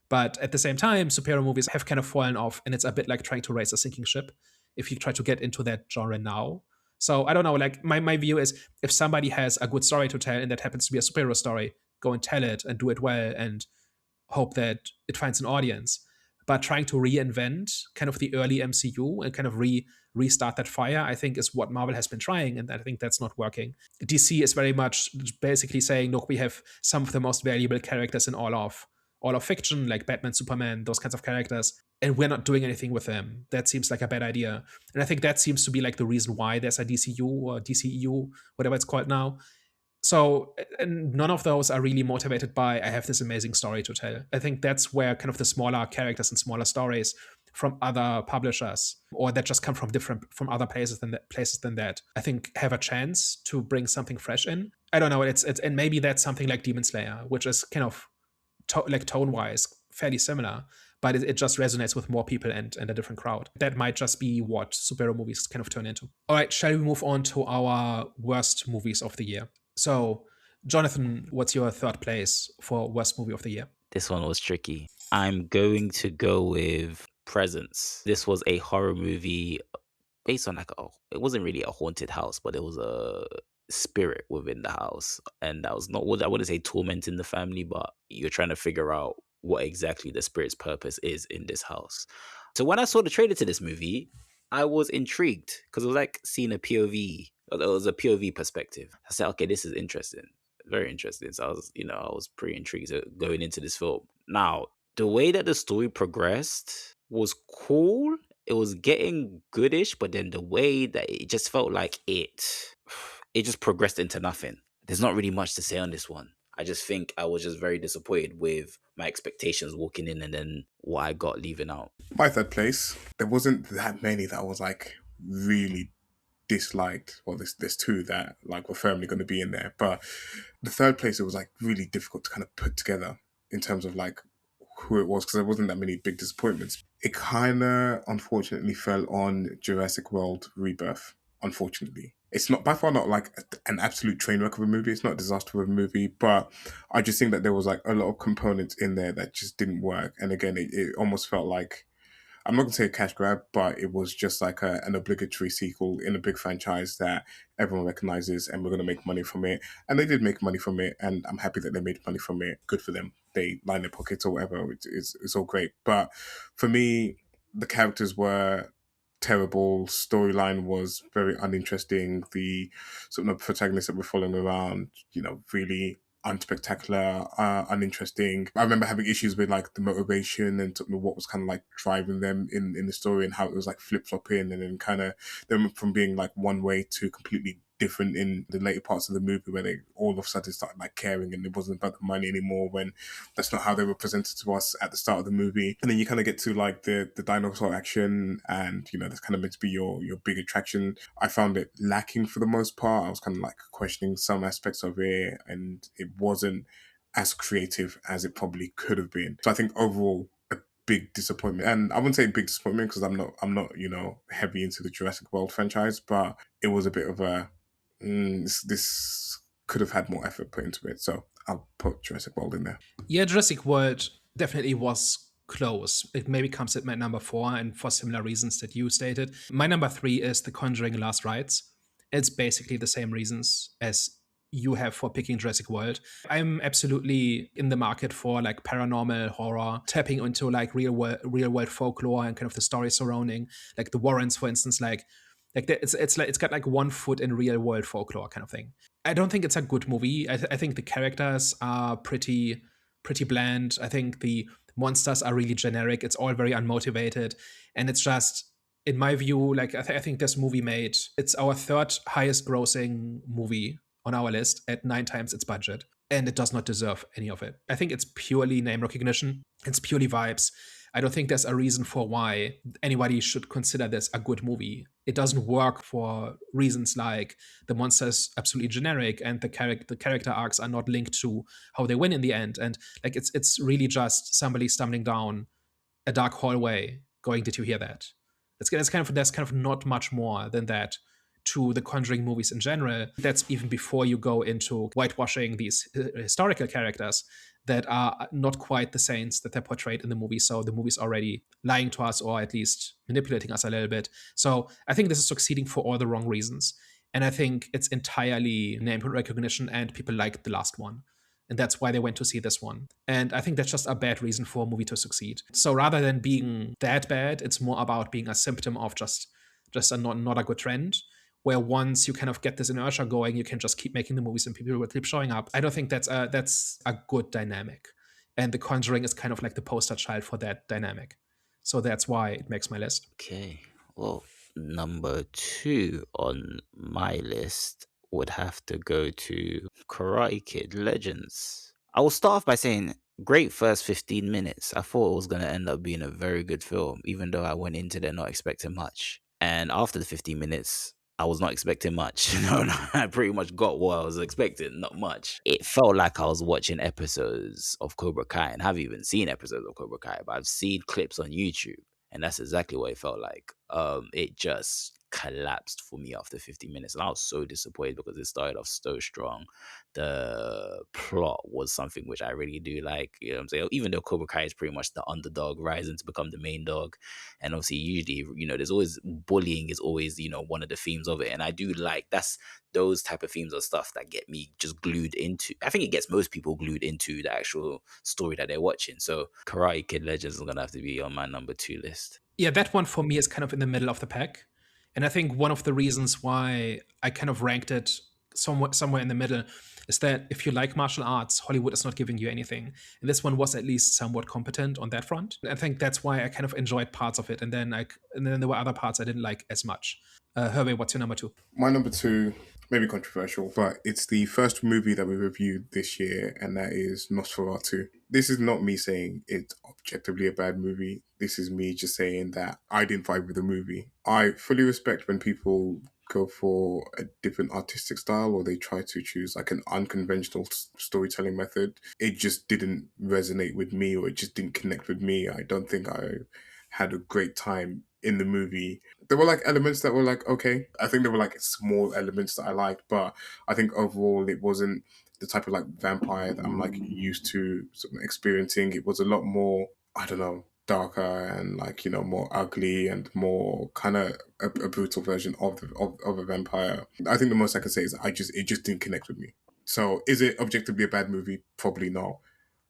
But at the same time, superhero movies have kind of fallen off, and it's a bit like trying to raise a sinking ship if you try to get into that genre now. So I don't know, like my view is, if somebody has a good story to tell and that happens to be a superhero story, go and tell it and do it well and hope that it finds an audience. But trying to reinvent kind of the early MCU and kind of restart that fire, I think, is what Marvel has been trying, and I think that's not working. DC is very much basically saying, look, we have some of the most valuable characters in all of fiction, like Batman, Superman, those kinds of characters, and we're not doing anything with them. That seems like a bad idea. And I think that seems to be like the reason why there's a DCU or DCEU, whatever it's called now. So, and none of those are really motivated by, I have this amazing story to tell. I think that's where kind of the smaller characters and smaller stories from other publishers, or that just come from other places than that, I think have a chance to bring something fresh in. I don't know. It's and maybe that's something like Demon Slayer, which is kind of like tone-wise fairly similar, but it just resonates with more people and a different crowd. That might just be what superhero movies kind of turn into. All right, shall we move on to our worst movies of the year? So, Jonathan, what's your third place for worst movie of the year? This one was tricky. I'm going to go with Presence. This was a horror movie based on like it wasn't really a haunted house, but it was a spirit within the house, and that was not what I wouldn't say tormenting the family, but you're trying to figure out what exactly the spirit's purpose is in this house. So when I saw the trailer to this movie, I was intrigued because it was like seeing a POV. It was a POV perspective. I said, okay, this is interesting, very interesting. So I was pretty intrigued going into this film. Now, the way that the story progressed was cool. It was getting goodish, but then the way that it just felt like it just progressed into nothing. There's not really much to say on this one. I just think I was just very disappointed with my expectations walking in and then what I got leaving out. My third place, there wasn't that many that I was like really disliked. Well, there's two that like were firmly going to be in there, but the third place, it was like really difficult to kind of put together in terms of like who it was, because there wasn't that many big disappointments. It kind of unfortunately fell on Jurassic World Rebirth. Unfortunately, it's not by far not like an absolute train wreck of a movie. It's not a disaster of a movie, but I just think that there was like a lot of components in there that just didn't work. And again, it almost felt like, I'm not going to say a cash grab, but it was just like an obligatory sequel in a big franchise that everyone recognizes, and we're going to make money from it. And they did make money from it, and I'm happy that they made money from it. Good for them. They line their pockets or whatever. It's all great. But for me, the characters were terrible. Storyline was very uninteresting. The sort of protagonists that we're following around, really unspectacular, uninteresting. I remember having issues with like the motivation and sort of what was kind of like driving them in the story, and how it was like flip flopping, and then kind of them from being like one way to completely different in the later parts of the movie, where they all of a sudden started like caring, and it wasn't about the money anymore, when that's not how they were presented to us at the start of the movie. And then you kind of get to like the dinosaur action, and that's kind of meant to be your big attraction. I found it lacking for the most part. I was kind of like questioning some aspects of it, and it wasn't as creative as it probably could have been. So I think overall, a big disappointment. And I wouldn't say big disappointment, because I'm not heavy into the Jurassic World franchise, but it was a bit of a this could have had more effort put into it. So I'll put Jurassic World in there. Yeah, Jurassic World definitely was close. It maybe comes at my number 4, and for similar reasons that you stated. My number 3 is The Conjuring Last Rites. It's basically the same reasons as you have for picking Jurassic World. I'm absolutely in the market for like paranormal horror, tapping into like real world folklore and kind of the story surrounding like the Warrens, for instance. It's got like one foot in real world folklore kind of thing. I don't think it's a good movie. I think the characters are pretty bland. I think the monsters are really generic. It's all very unmotivated, and it's just, in my view, like I think this movie it's our third highest grossing movie on our list at 9 times its budget, and it does not deserve any of it. I think it's purely name recognition. It's purely vibes. I don't think there's a reason for why anybody should consider this a good movie. It doesn't work for reasons like the monster's absolutely generic, and the character arcs are not linked to how they win in the end. And like it's really just somebody stumbling down a dark hallway going, "Did you hear that?" There's kind of not much more than that to the Conjuring movies in general. That's even before you go into whitewashing these historical characters that are not quite the saints that they're portrayed in the movie. So the movie's already lying to us, or at least manipulating us a little bit. So I think this is succeeding for all the wrong reasons. And I think it's entirely name recognition, and people liked the last one. And that's why they went to see this one. And I think that's just a bad reason for a movie to succeed. So rather than being that bad, it's more about being a symptom of just not a good trend, where once you kind of get this inertia going, you can just keep making the movies and people will keep showing up. I don't think that's a good dynamic. And The Conjuring is kind of like the poster child for that dynamic. So that's why it makes my list. Okay. Well, number 2 on my list would have to go to Karate Kid Legends. I will start off by saying, great first 15 minutes. I thought it was going to end up being a very good film, even though I went into there not expecting much. And after the 15 minutes, I was not expecting much. I pretty much got what I was expecting, not much. It felt like I was watching episodes of Cobra Kai, and I haven't even seen episodes of Cobra Kai, but I've seen clips on YouTube, and that's exactly what it felt like. It just collapsed for me after 50 minutes, and I was so disappointed because it started off so strong. The plot was something which I really do like, you know what I'm saying? Even though Cobra Kai is pretty much the underdog rising to become the main dog, and obviously usually, there's always bullying is always, one of the themes of it, and I do like that's those type of themes or stuff that get me just glued into. I think it gets most people glued into the actual story that they're watching. So Karate Kid Legends is gonna have to be on my number 2 list. Yeah, that one for me is kind of in the middle of the pack. And I think one of the reasons why I kind of ranked it somewhere in the middle is that if you like martial arts, Hollywood is not giving you anything. And this one was at least somewhat competent on that front. I think that's why I kind of enjoyed parts of it. And then there were other parts I didn't like as much. Hervé, what's your number 2? My number 2, maybe controversial, but it's the first movie that we reviewed this year, and that is Nosferatu. This is not me saying it's objectively a bad movie. This is me just saying that I didn't vibe with the movie. I fully respect when people go for a different artistic style, or they try to choose like an unconventional storytelling method. It just didn't resonate with me, or it just didn't connect with me. I don't think I had a great time in the movie. There were like elements that were like, okay. I think there were like small elements that I liked, but I think overall it wasn't the type of like vampire that I'm like used to sort of experiencing. It was a lot more, I don't know, darker and like more ugly and more kind of a brutal version of a vampire. I think the most I can say is it just didn't connect with me. So is it objectively a bad movie? Probably not.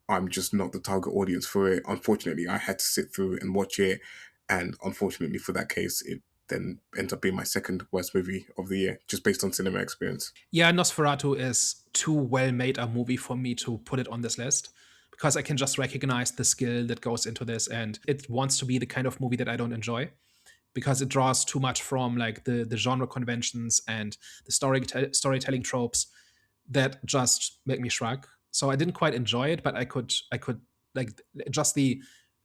I'm just not the target audience for it. Unfortunately, I had to sit through and watch it, and unfortunately for that case, it then ends up being my second worst movie of the year, just based on cinema experience. Yeah, Nosferatu is too well made a movie for me to put it on this list because I can just recognize the skill that goes into this, and it wants to be the kind of movie that I don't enjoy because it draws too much from like the genre conventions and the storytelling tropes that just make me shrug. So I didn't quite enjoy it, but I could like just the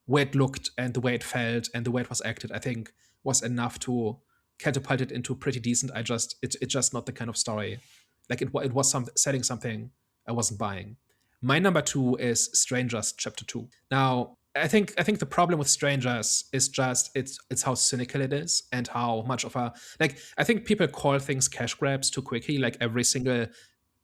way it looked and the way it felt and the way it was acted, I think was enough to catapult it into pretty decent. It's just not the kind of story. Like it was setting something I wasn't buying. My number two is Strangers Chapter Two. Now, I think the problem with Strangers is just it's how cynical it is and how much of a like I think people call things cash grabs too quickly. Like every single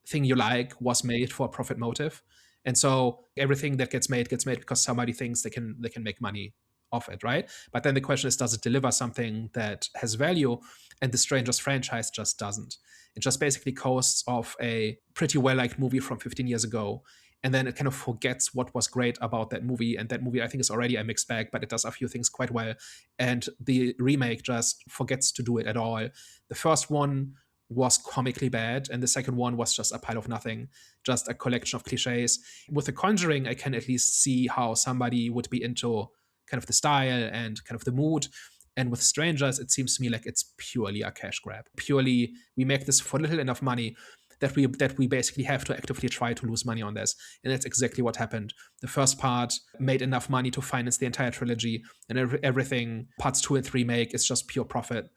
thing you like was made for a profit motive, and so everything that gets made because somebody thinks they can make money off it, right? But then the question is, does it deliver something that has value? And the Strangers franchise just doesn't. It just basically coasts of a pretty well liked movie from 15 years ago, and then it kind of forgets what was great about that movie. And that movie, I think, is already a mixed bag, but it does a few things quite well. And the remake just forgets to do it at all. The first one was comically bad, and the second one was just a pile of nothing, just a collection of cliches. With The Conjuring, I can at least see how somebody would be into kind of the style and kind of the mood. And with Strangers, it seems to me like it's purely a cash grab. Purely, we make this for little enough money that we basically have to actively try to lose money on this. And that's exactly what happened. The first part made enough money to finance the entire trilogy, and everything parts 2 and 3 make is just pure profit.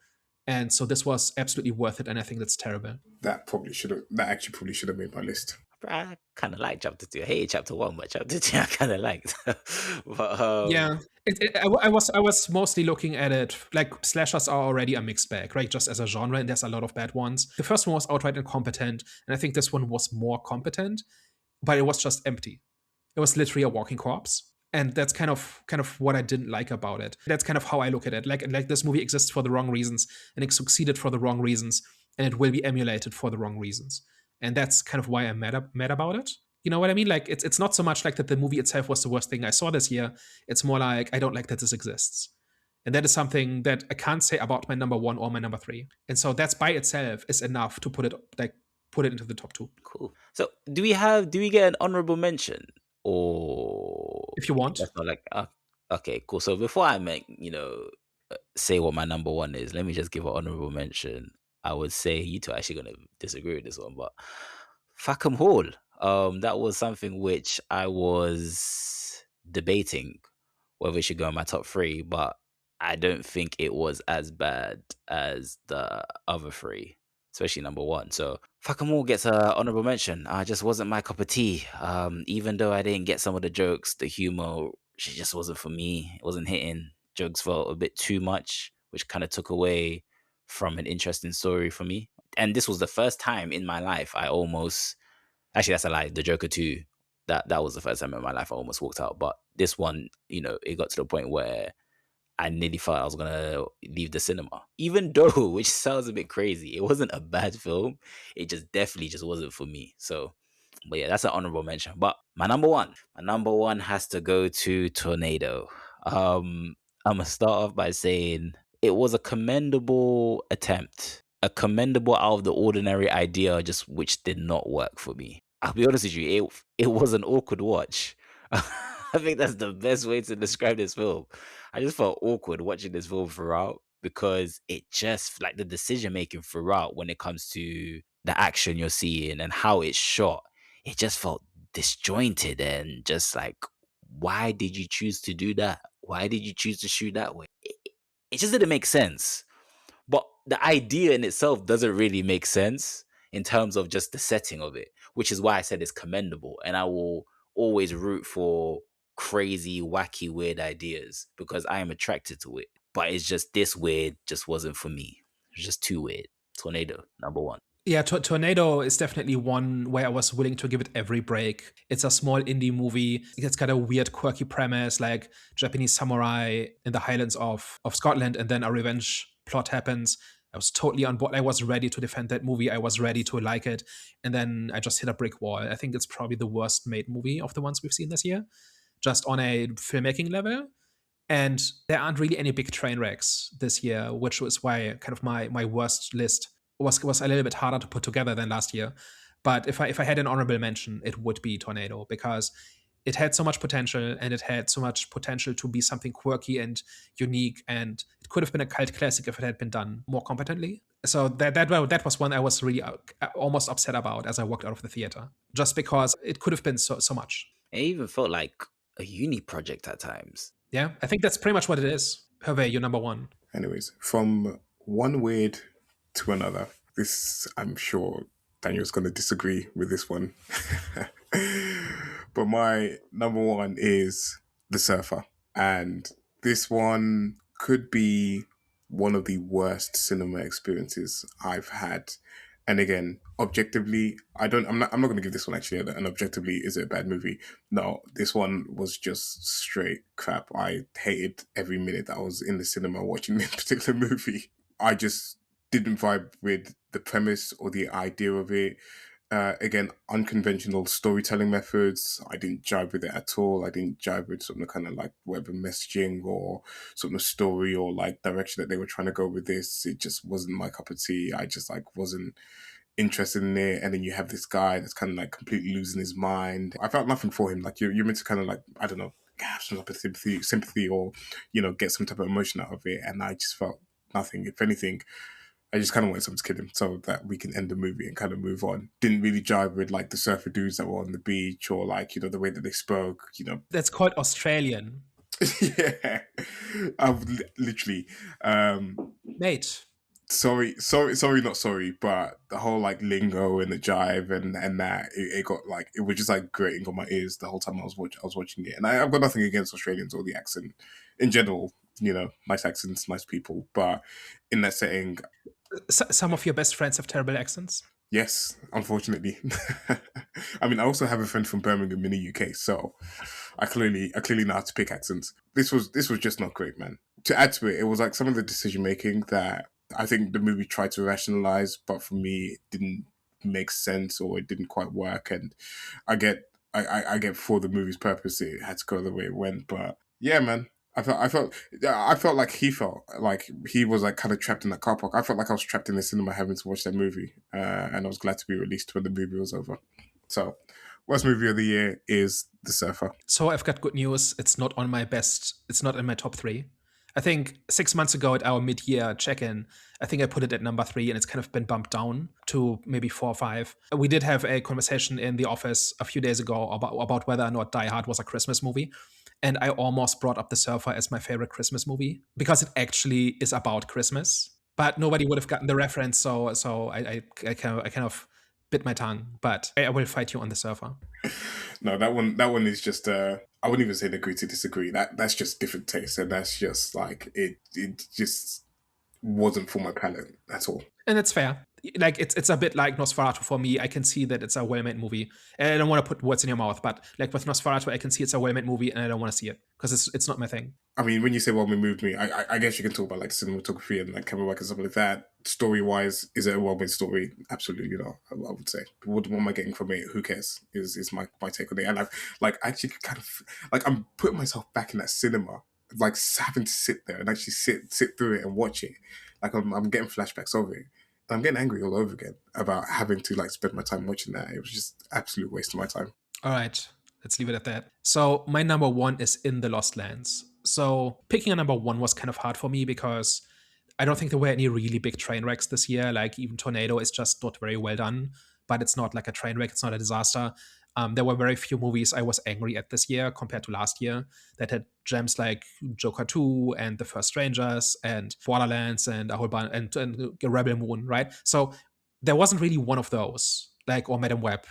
And so this was absolutely worth it, and I think that's terrible. That actually probably should have made my list. I kind of like chapter two. I hated chapter one, but chapter two I kind of liked. But Yeah, I was mostly looking at it like slashers are already a mixed bag, right? Just as a genre, and there's a lot of bad ones. The first one was outright incompetent, and I think this one was more competent, but it was just empty. It was literally a walking corpse, and that's kind of what I didn't like about it. That's kind of how I look at it. Like this movie exists for the wrong reasons, and it succeeded for the wrong reasons, and it will be emulated for the wrong reasons, and that's kind of why I'm mad about it. You know what I mean? Like it's not so much like that the movie itself was the worst thing I saw this year. It's more like I don't like that this exists. And that is something that I can't say about my number one or my number three. And so that's by itself is enough to put it into the top two. cool. So do we get an honorable mention, or If you want. that's not like okay, cool. So before I make say what my number one is, let me just give an honorable mention. I would say you two are actually gonna disagree with this one, but Fackham Hall. That was something which I was debating whether it should go in my top three, but I don't think it was as bad as the other three, especially number one. So Fackham Hall gets a honorable mention. I just wasn't my cup of tea. Even though I didn't get some of the jokes, the humor, she just wasn't for me. It wasn't hitting. Jokes felt a bit too much, which kind of took away from an interesting story for me. And this was the first time in my life I almost, actually that's a lie, the Joker 2, that was the first time in my life I almost walked out. But this one, it got to the point where I nearly thought I was gonna leave the cinema. Even though, which sounds a bit crazy, it wasn't a bad film. It just definitely just wasn't for me. So, but yeah, that's an honorable mention. But my number one has to go to Tornado. I'm gonna start off by saying it was a commendable attempt, a commendable out of the ordinary idea, just which did not work for me. I'll be honest with you, it was an awkward watch. I think that's the best way to describe this film. I just felt awkward watching this film throughout because it just like the decision making throughout when it comes to the action you're seeing and how it's shot, it just felt disjointed and just like, why did you choose to do that? Why did you choose to shoot that way? It just didn't make sense. But the idea in itself doesn't really make sense in terms of just the setting of it, which is why I said it's commendable. And I will always root for crazy, wacky, weird ideas because I am attracted to it. But it's just this weird just wasn't for me. It's just too weird. Tornado, number one. Yeah, Tornado is definitely one where I was willing to give it every break. It's a small indie movie. It's got a weird, quirky premise, like Japanese samurai in the highlands of Scotland, and then a revenge plot happens. I was totally on board. I was ready to defend that movie. I was ready to like it. And then I just hit a brick wall. I think it's probably the worst made movie of the ones we've seen this year, just on a filmmaking level. And there aren't really any big train wrecks this year, which was why kind of my worst list was a little bit harder to put together than last year. But if I had an honorable mention, it would be Tornado, because it had so much potential, and it had so much potential to be something quirky and unique, and it could have been a cult classic if it had been done more competently. So that was one I was really almost upset about as I walked out of the theater, just because it could have been so much. It even felt like a uni project at times. Yeah, I think that's pretty much what it is. Hervé, you're number one. Anyways, from one weird to another, this, I'm sure Daniel's going to disagree with this one. But my number one is The Surfer. And this one could be one of the worst cinema experiences I've had. And again, objectively, I'm not going to give this one actually an objectively, is it a bad movie? No, this one was just straight crap. I hated every minute that I was in the cinema watching this particular movie. I just didn't vibe with the premise or the idea of it. Again, unconventional storytelling methods. I didn't jive with it at all. I didn't jive with sort of kind of like whatever messaging or sort of story or like direction that they were trying to go with this. It just wasn't my cup of tea. I just like wasn't interested in it. And then you have this guy that's kind of like completely losing his mind. I felt nothing for him. Like you're meant to kind of like, I don't know, have some type of sympathy or, get some type of emotion out of it. And I just felt nothing. If anything, I just kind of wanted someone to kill him so that we can end the movie and kind of move on. Didn't really jive with like the surfer dudes that were on the beach or like, the way that they spoke. That's called Australian. Yeah. I've literally, Mate. sorry, not sorry, but the whole like lingo and the jive and that it got like it was just like grating on my ears the whole time I was watching it. And I've got nothing against Australians or the accent in general. Nice accents, nice people, but in that setting, Some of your best friends have terrible accents. yes, unfortunately. I mean, I also have a friend from Birmingham in the UK, so I clearly know how to pick accents. This was just not great, man. To add to it, it was like some of the decision making that I think the movie tried to rationalize, but for me, it didn't make sense or it didn't quite work. And I get, I get for the movie's purpose, it had to go the way it went. But yeah, man, I felt like he felt like he was like kind of trapped in that car park. I felt like I was trapped in the cinema having to watch that movie, and I was glad to be released when the movie was over. So, worst movie of the year is The Surfer. So I've got good news. It's not on my best. It's not in my top three. I think 6 months ago at our mid-year check-in, I think I put it at number 3, and it's kind of been bumped down to maybe 4 or 5. We did have a conversation in the office a few days ago about whether or not Die Hard was a Christmas movie. And I almost brought up The Surfer as my favorite Christmas movie because it actually is about Christmas. But nobody would have gotten the reference, so I kind of bit my tongue. But I will fight you on The Surfer. No, that one is just I wouldn't even say the agree to disagree. That's just different taste, and that's just like it just wasn't for my palate at all. And it's fair. Like it's a bit like Nosferatu for me. I can see that it's a well-made movie. And I don't want to put words in your mouth, but like with Nosferatu, I can see it's a well-made movie, and I don't want to see it because it's not my thing. I mean, when you say well, it moved me, I guess you can talk about like cinematography and like camera work and stuff like that. Story wise, is it a well made story? Absolutely not. I would say. What am I getting from it? Who cares? Is my take on it. And I've like actually kind of like I'm putting myself back in that cinema, like having to sit there and actually sit through it and watch it. Like I'm getting flashbacks of it. And I'm getting angry all over again about having to like spend my time watching that. It was just absolute waste of my time. All right, let's leave it at that. So my number 1 is In the Lost Lands. So picking a number 1 was kind of hard for me because I don't think there were any really big train wrecks this year. Like even Tornado is just not very well done, but it's not like a train wreck. It's not a disaster. There were very few movies I was angry at this year compared to last year that had gems like Joker 2 and The First Strangers and Borderlands and a whole bunch and Rebel Moon, right? So there wasn't really one of those, like, or Madam Web.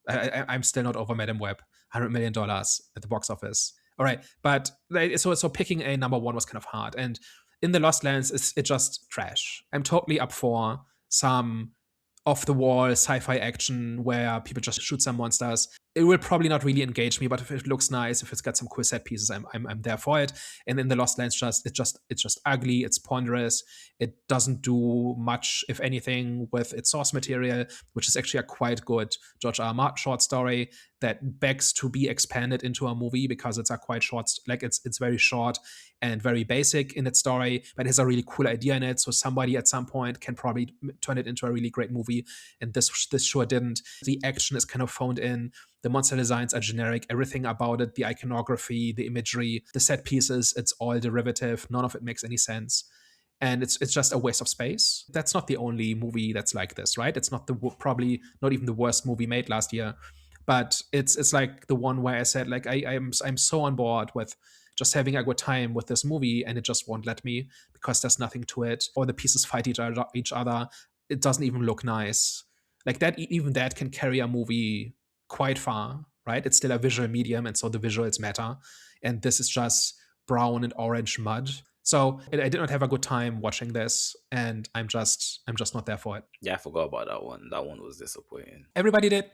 I'm still not over Madam Web. $100 million at the box office. All right, but so picking a number 1 was kind of hard. And In the Lost Lands, it's just trash. I'm totally up for some off the wall sci-fi action where people just shoot some monsters. It will probably not really engage me, but if it looks nice, if it's got some cool set pieces, I'm there for it. And then the Lost Lands it's just ugly, it's ponderous, it doesn't do much, if anything, with its source material, which is actually a quite good George R. R. Martin short story that begs to be expanded into a movie because it's a quite short, like it's very short and very basic in its story, but it has a really cool idea in it. So somebody at some point can probably turn it into a really great movie. And this sure didn't. The action is kind of phoned in. The monster designs are generic. Everything about it, the iconography, the imagery, the set pieces, it's all derivative. None of it makes any sense. And it's just a waste of space. That's not the only movie that's like this, right? It's not probably not even the worst movie made last year, but it's like the one where I said like I'm so on board with just having a good time with this movie, and it just won't let me because there's nothing to it, or the pieces fight each other. It doesn't even look nice. Like that, even that can carry a movie quite far, right? It's still a visual medium, and so the visuals matter. And this is just brown and orange mud. So I did not have a good time watching this, and I'm just not there for it. Yeah, I forgot about that one. That one was disappointing. Everybody did.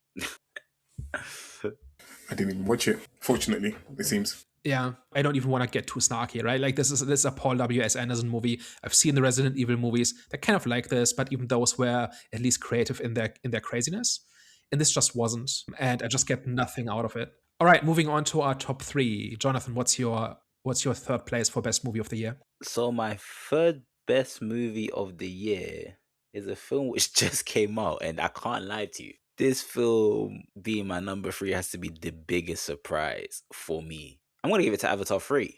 I didn't even watch it. Fortunately, it seems. Yeah, I don't even want to get too snarky, right? Like this is a Paul W.S. Anderson movie. I've seen the Resident Evil movies. They're kind of like this, but even those were at least creative in their craziness. And this just wasn't. And I just get nothing out of it. All right, moving on to our top three. Jonathan, what's your third place for best movie of the year? So my third best movie of the year is a film which just came out, and I can't lie to you. This film being my number three has to be the biggest surprise for me. I'm gonna give it to Avatar 3.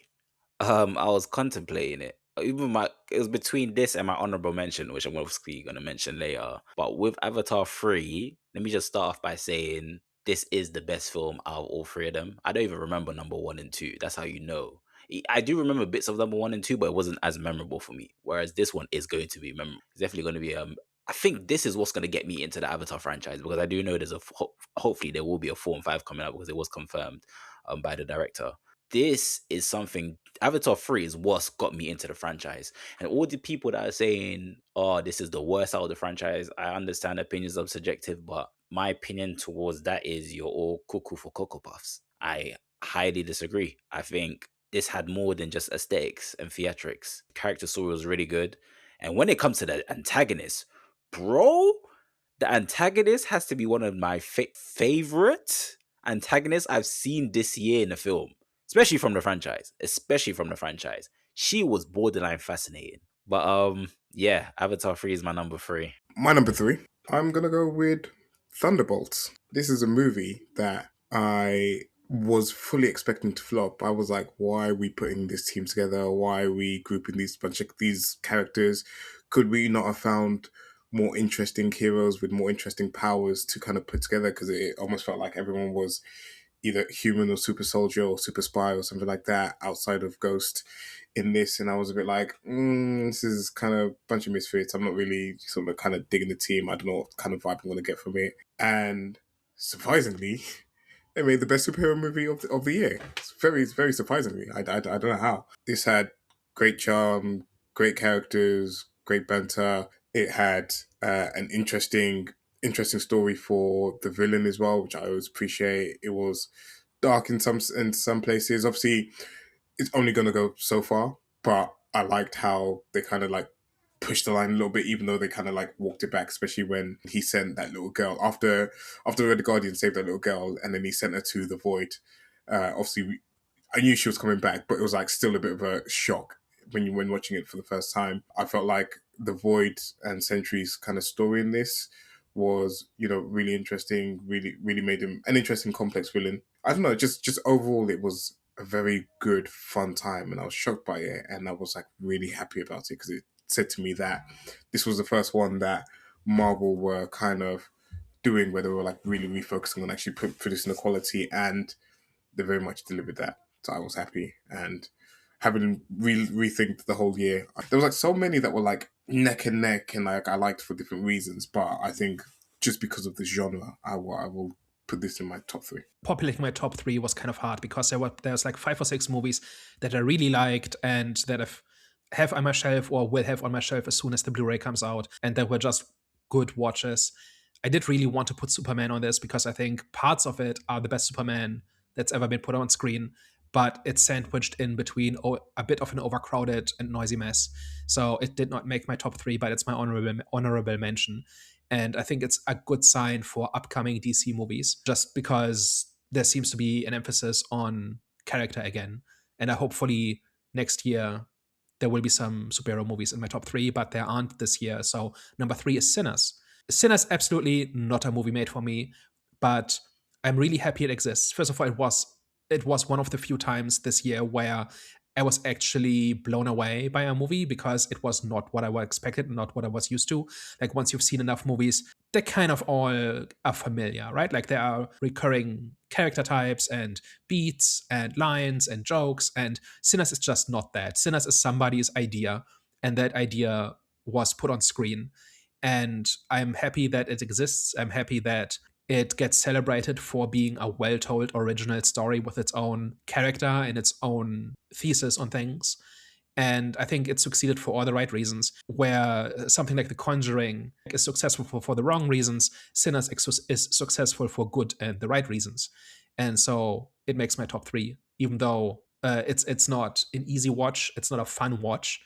I was contemplating it. It was between this and my honorable mention, which I'm obviously gonna mention later. But with Avatar 3, let me just start off by saying this is the best film out of all three of them. I don't even remember number one and two. That's how you know. I do remember bits of number one and two, but it wasn't as memorable for me. Whereas this one is going to be memorable. It's definitely going to be I think this is what's going to get me into the Avatar franchise, because I do know there's hopefully there will be a 4 and 5 coming out, because it was confirmed by the director. This is something. Avatar 3 is what's got me into the franchise. And all the people that are saying, oh, this is the worst out of the franchise, I understand opinions are subjective, but my opinion towards that is you're all cuckoo for Cocoa Puffs. I highly disagree. I think this had more than just aesthetics and theatrics. Character story was really good. And when it comes to the antagonist, bro, the antagonist has to be one of my favorite antagonists I've seen this year in a film. Especially from the franchise. She was borderline fascinating. But yeah, Avatar 3 is my number 3. My number three, I'm gonna go with Thunderbolts. This is a movie that I was fully expecting to flop. I was like, why are we putting this team together? Why are we grouping these characters? Could we not have found more interesting heroes with more interesting powers to kind of put together? Because it almost felt like everyone was either human or super soldier or super spy or something like that outside of Ghost in this. And I was a bit like, this is kind of a bunch of misfits. I'm not really sort of kind of digging the team. I don't know what kind of vibe I'm going to get from it. And surprisingly, they made the best superhero movie of the year. It's very surprisingly. I don't know how. This had great charm, great characters, great banter. It had an interesting story for the villain as well, which I always appreciate. It was dark in some places. Obviously, it's only going to go so far, but I liked how they kind of like pushed the line a little bit, even though they kind of like walked it back, especially when he sent that little girl after the Guardian saved that little girl, and then he sent her to the Void. Obviously, I knew she was coming back, but it was like still a bit of a shock when watching it for the first time. I felt like the Void and Sentry's kind of story in this was, really interesting, really made him an interesting, complex villain. I don't know, just overall, it was a very good, fun time, and I was shocked by it, and I was like really happy about it because it said to me that this was the first one that Marvel were kind of doing where they were like really refocusing on actually producing the quality, and they very much delivered that. So I was happy, and having rethink the whole year, there was like so many that were like neck and neck, and like I liked for different reasons. But I think just because of the genre, I will put this in my top 3. Populating my top 3 was kind of hard because there's like 5 or 6 movies that I really liked and that have on my shelf or will have on my shelf as soon as the Blu-ray comes out, and that were just good watches. I did really want to put Superman on this because I think parts of it are the best Superman that's ever been put on screen, but it's sandwiched in between a bit of an overcrowded and noisy mess. So it did not make my top three, but it's my honorable mention. And I think it's a good sign for upcoming DC movies, just because there seems to be an emphasis on character again. And I hopefully next year there will be some superhero movies in my top three, but there aren't this year. So number three is Sinners. Sinners, absolutely not a movie made for me, but I'm really happy it exists. First of all, it was one of the few times this year where I was actually blown away by a movie because it was not what I was expected, not what I was used to. Like once you've seen enough movies, they kind of all are familiar, right? Like there are recurring character types and beats and lines and jokes, and Sinners is just not that. Sinners is somebody's idea, and that idea was put on screen. And I'm happy that it exists. I'm happy that it gets celebrated for being a well told original story with its own character and its own thesis on things. And I think it succeeded for all the right reasons. Where something like The Conjuring is successful for the wrong reasons, Sinners is successful for good and the right reasons. And so it makes my top three, even though it's not an easy watch, it's not a fun watch,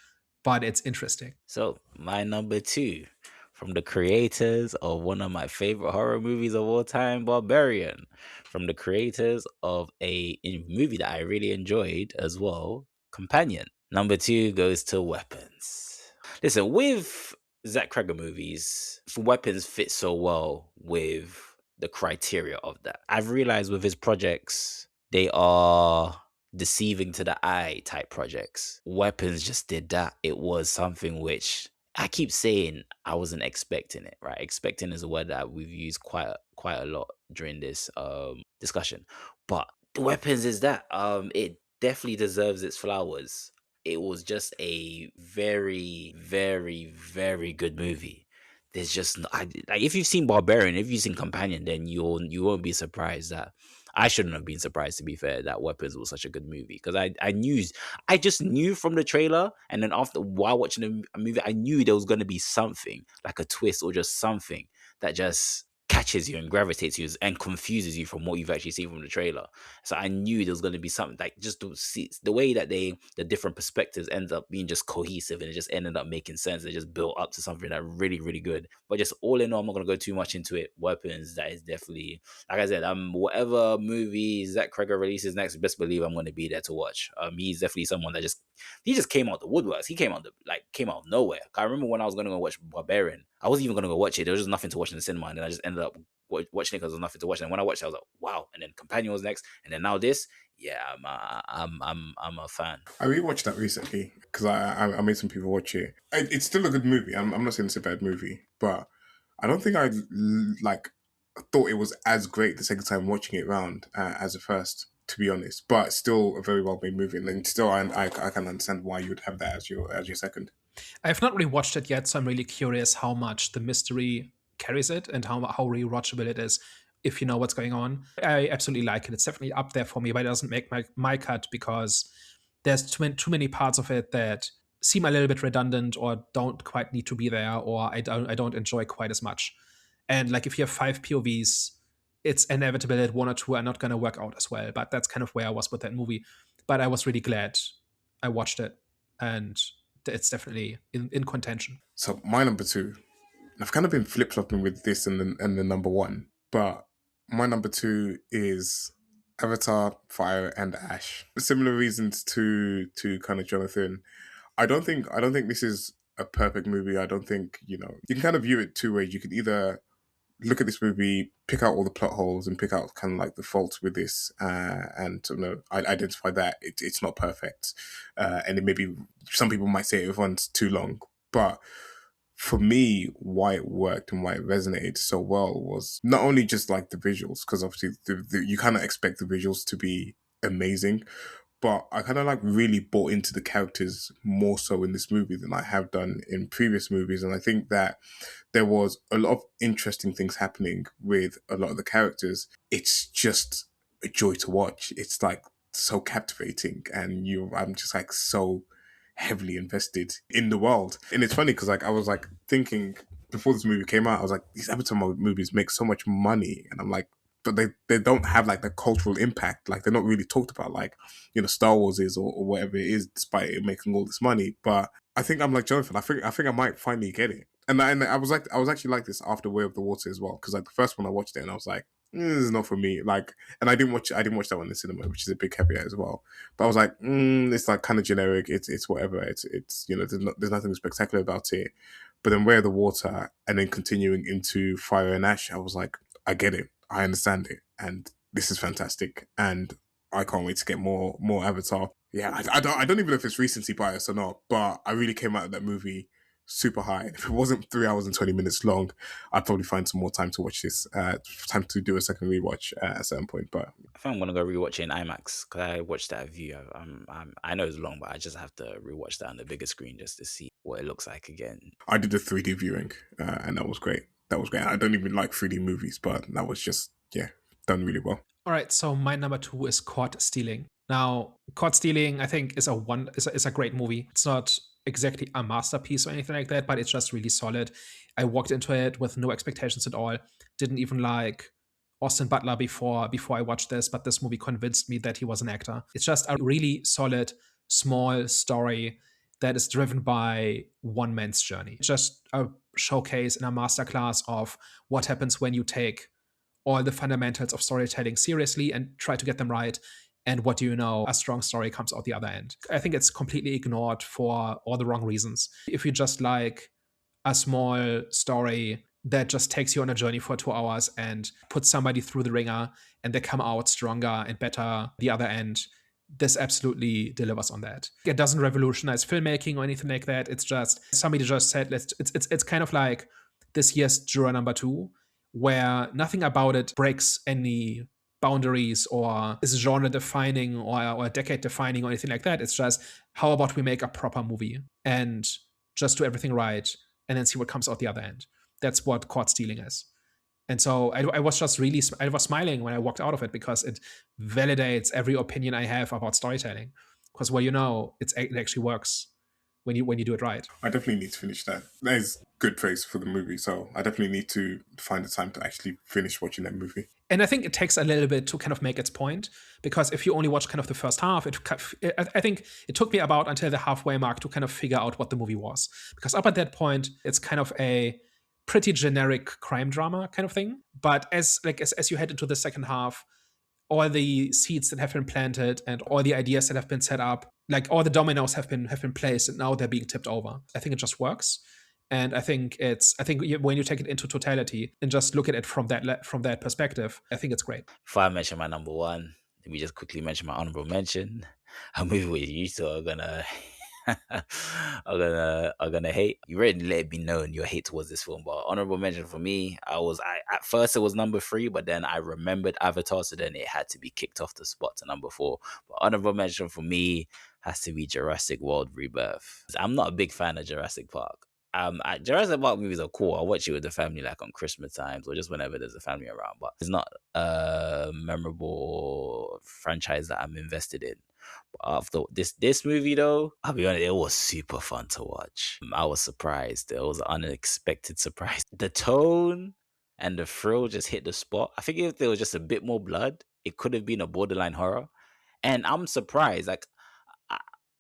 but it's interesting. So, my number two, from the creators of one of my favorite horror movies of all time, Barbarian. From the creators of a movie that I really enjoyed as well, Companion. Number two goes to Weapons. Listen, with Zack Cregger movies, Weapons fit so well with the criteria of that. I've realized with his projects, they are deceiving to the eye type projects. Weapons just did that. It was something which I keep saying I wasn't expecting it, right? Expecting is a word that we've used quite a lot during this discussion. But the Weapons is that. It definitely deserves its flowers. It was just a very, very, very good movie. There's just like if you've seen Barbarian, if you've seen Companion, then you won't be surprised that I shouldn't have been surprised, to be fair, that Weapons was such a good movie because I just knew from the trailer, and then after while watching the movie, I knew there was going to be something like a twist or just something that just catches you and gravitates you and confuses you from what you've actually seen from the trailer. So I knew there was going to be something like just to see the way that the different perspectives end up being just cohesive and it just ended up making sense. It just built up to something that really, really good. But just all in all, I'm not going to go too much into it. Weapons, that is definitely, like I said, whatever movie Zack Cregger releases next, best believe I'm going to be there to watch. He's definitely someone that he just came out the woodworks. He came out of nowhere. I remember when I was going to go watch Barbarian, I wasn't even going to go watch it. There was just nothing to watch in the cinema, and then I just ended up watching it because there was nothing to watch. And when I watched it, I was like, wow. And then Companion was next, and then now this. Yeah, I'm a fan. I rewatched that recently because I made some people watch it. It's still a good movie. I'm not saying it's a bad movie, but I don't think I like thought it was as great the second time watching it round as the first, to be honest. But still a very well made movie, and then still I can understand why you would have that as your second. I have not really watched it yet, so I'm really curious how much the mystery carries it and how rewatchable it is if you know what's going on. I absolutely like it. It's definitely up there for me, but it doesn't make my cut because there's too many parts of it that seem a little bit redundant or don't quite need to be there, or I don't enjoy quite as much. And like if you have 5 POVs, it's inevitable that one or two are not going to work out as well. But that's kind of where I was with that movie. But I was really glad I watched it, and it's definitely in contention. So my number two, I've kind of been flip flopping with this and the number one, but my number two is Avatar: Fire and Ash. Similar reasons to kind of Jonathan. I don't think this is a perfect movie. I don't think you can kind of view it two ways. You could either look at this movie, pick out all the plot holes, and pick out kind of like the faults with this, and I identify that it's not perfect, and it maybe some people might say it runs too long, but for me, why it worked and why it resonated so well was not only just like the visuals, because obviously you kind of expect the visuals to be amazing, but I kind of like really bought into the characters more so in this movie than I have done in previous movies. And I think that there was a lot of interesting things happening with a lot of the characters. It's just a joy to watch. It's like so captivating, and I'm just like so heavily invested in the world. And it's funny because like I was like thinking before this movie came out, I was like, these Avatar movies make so much money, and I'm like, but they don't have like the cultural impact. Like they're not really talked about like, Star Wars is, or whatever it is, despite it making all this money. But I think I'm like Jonathan. I think I might finally get it. And I was like, I was actually like this after Way of the Water as well, because like the first one I watched it and I was like, this is not for me. Like, and I didn't watch that one in the cinema, which is a big caveat as well. But I was like, it's like kind of generic. It's whatever. It's there's nothing spectacular about it. But then Way of the Water, and then continuing into Fire and Ash, I was like, I get it. I understand it, and this is fantastic. And I can't wait to get more Avatar. Yeah, I don't even know if it's recency bias or not, but I really came out of that movie super high. If it wasn't 3 hours and 20 minutes long, I'd probably find some more time to watch this. Time to do a second rewatch at a certain point. But I think I'm gonna go rewatch it in IMAX because I watched that View. I know it's long, but I just have to rewatch that on the bigger screen just to see what it looks like again. I did a 3D viewing, and that was great. That was great. I don't even like 3D movies, but that was just done really well. All right, so my number 2 is Caught Stealing. Now, Caught Stealing, I think, is a great movie. It's not exactly a masterpiece or anything like that, but it's just really solid. I walked into it with no expectations at all. Didn't even like Austin Butler before I watched this, but this movie convinced me that he was an actor. It's just a really solid, small story that is driven by one man's journey. Just a showcase and a masterclass of what happens when you take all the fundamentals of storytelling seriously and try to get them right. And what do you know? A strong story comes out the other end. I think it's completely ignored for all the wrong reasons. If you just like a small story that just takes you on a journey for 2 hours and puts somebody through the ringer and they come out stronger and better the other end, this absolutely delivers on that. It doesn't revolutionize filmmaking or anything like that. It's just somebody just said, it's kind of like this year's Juror number 2, where nothing about it breaks any boundaries or is genre defining or decade defining or anything like that. It's just, how about we make a proper movie and just do everything right and then see what comes out the other end. That's what Caught Stealing is. And so I was just really, I was smiling when I walked out of it because it validates every opinion I have about storytelling. Because, well, it actually works when you do it right. I definitely need to finish that. That is good praise for the movie, so I definitely need to find the time to actually finish watching that movie. And I think it takes a little bit to kind of make its point, because if you only watch kind of the first half, I think it took me about until the halfway mark to kind of figure out what the movie was. Because up at that point, it's kind of a pretty generic crime drama kind of thing. But as you head into the second half, all the seeds that have been planted and all the ideas that have been set up, like all the dominoes have been placed, and now they're being tipped over. I think it just works. And I think when you take it into totality and just look at it from that perspective, I think it's great. Before I mention my number 1, let me just quickly mention my honorable mention. A movie where you two are gonna are gonna hate. You already let me know your hate towards this film, but honorable mention for me, I at first it was number 3, but then I remembered Avatar, so then it had to be kicked off the spot to number 4. But honorable mention for me has to be Jurassic World Rebirth. I'm not a big fan of Jurassic Park. Jurassic Park movies are cool. I watch it with the family, like on Christmas times or just whenever there's a family around. But it's not a memorable franchise that I'm invested in. But after this movie, though, I'll be honest, it was super fun to watch. I was surprised. It was an unexpected surprise. The tone and the thrill just hit the spot. I think if there was just a bit more blood, it could have been a borderline horror. And I'm surprised.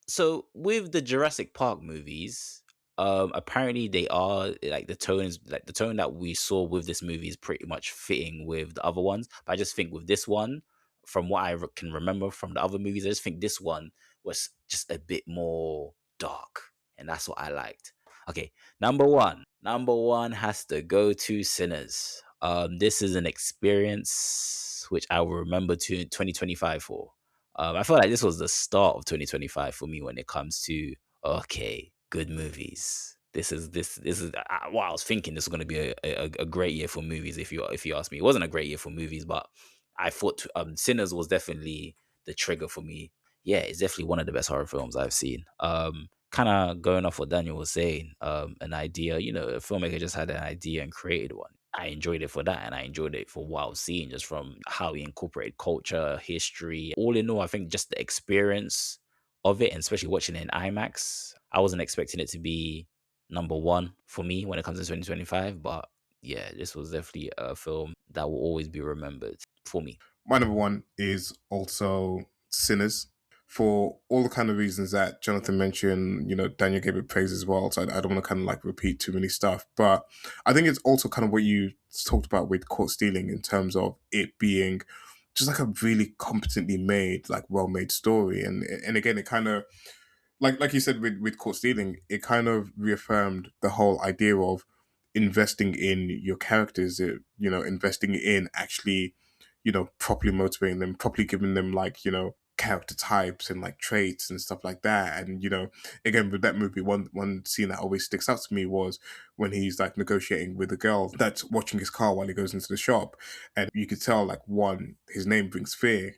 So with the Jurassic Park movies, apparently they are like the tone that we saw with this movie is pretty much fitting with the other ones. But I just think with this one, from what I can remember from the other movies, I just think this one was just a bit more dark, and that's what I liked. Okay, number one has to go to Sinners. This is an experience which I will remember to 2025 for. I feel like this was the start of 2025 for me when it comes to good movies. This is what I was thinking. This was going to be a great year for movies. If you ask me, it wasn't a great year for movies, but I thought Sinners was definitely the trigger for me. Yeah, it's definitely one of the best horror films I've seen. Kind of going off what Daniel was saying, an idea. A filmmaker just had an idea and created one. I enjoyed it for that, and I enjoyed it for what I was seeing, just from how he incorporated culture, history. All in all, I think just the experience of it, and especially watching it in IMAX, I wasn't expecting it to be number one for me when it comes to 2025. But yeah, this was definitely a film that will always be remembered for me. My number one is also Sinners. For all the kind of reasons that Jonathan mentioned, Daniel gave it praise as well. So I don't want to kind of like repeat too many stuff. But I think it's also kind of what you talked about with Caught Stealing in terms of it being just like a really competently made, like well made story. And again, it kind of like you said with Caught Stealing, it kind of reaffirmed the whole idea of investing in your characters, investing in actually, properly motivating them, properly giving them like, character types and like traits and stuff like that. And, again, with that movie, one scene that always sticks out to me was when he's like negotiating with a girl that's watching his car while he goes into the shop. And you could tell like one, his name brings fear,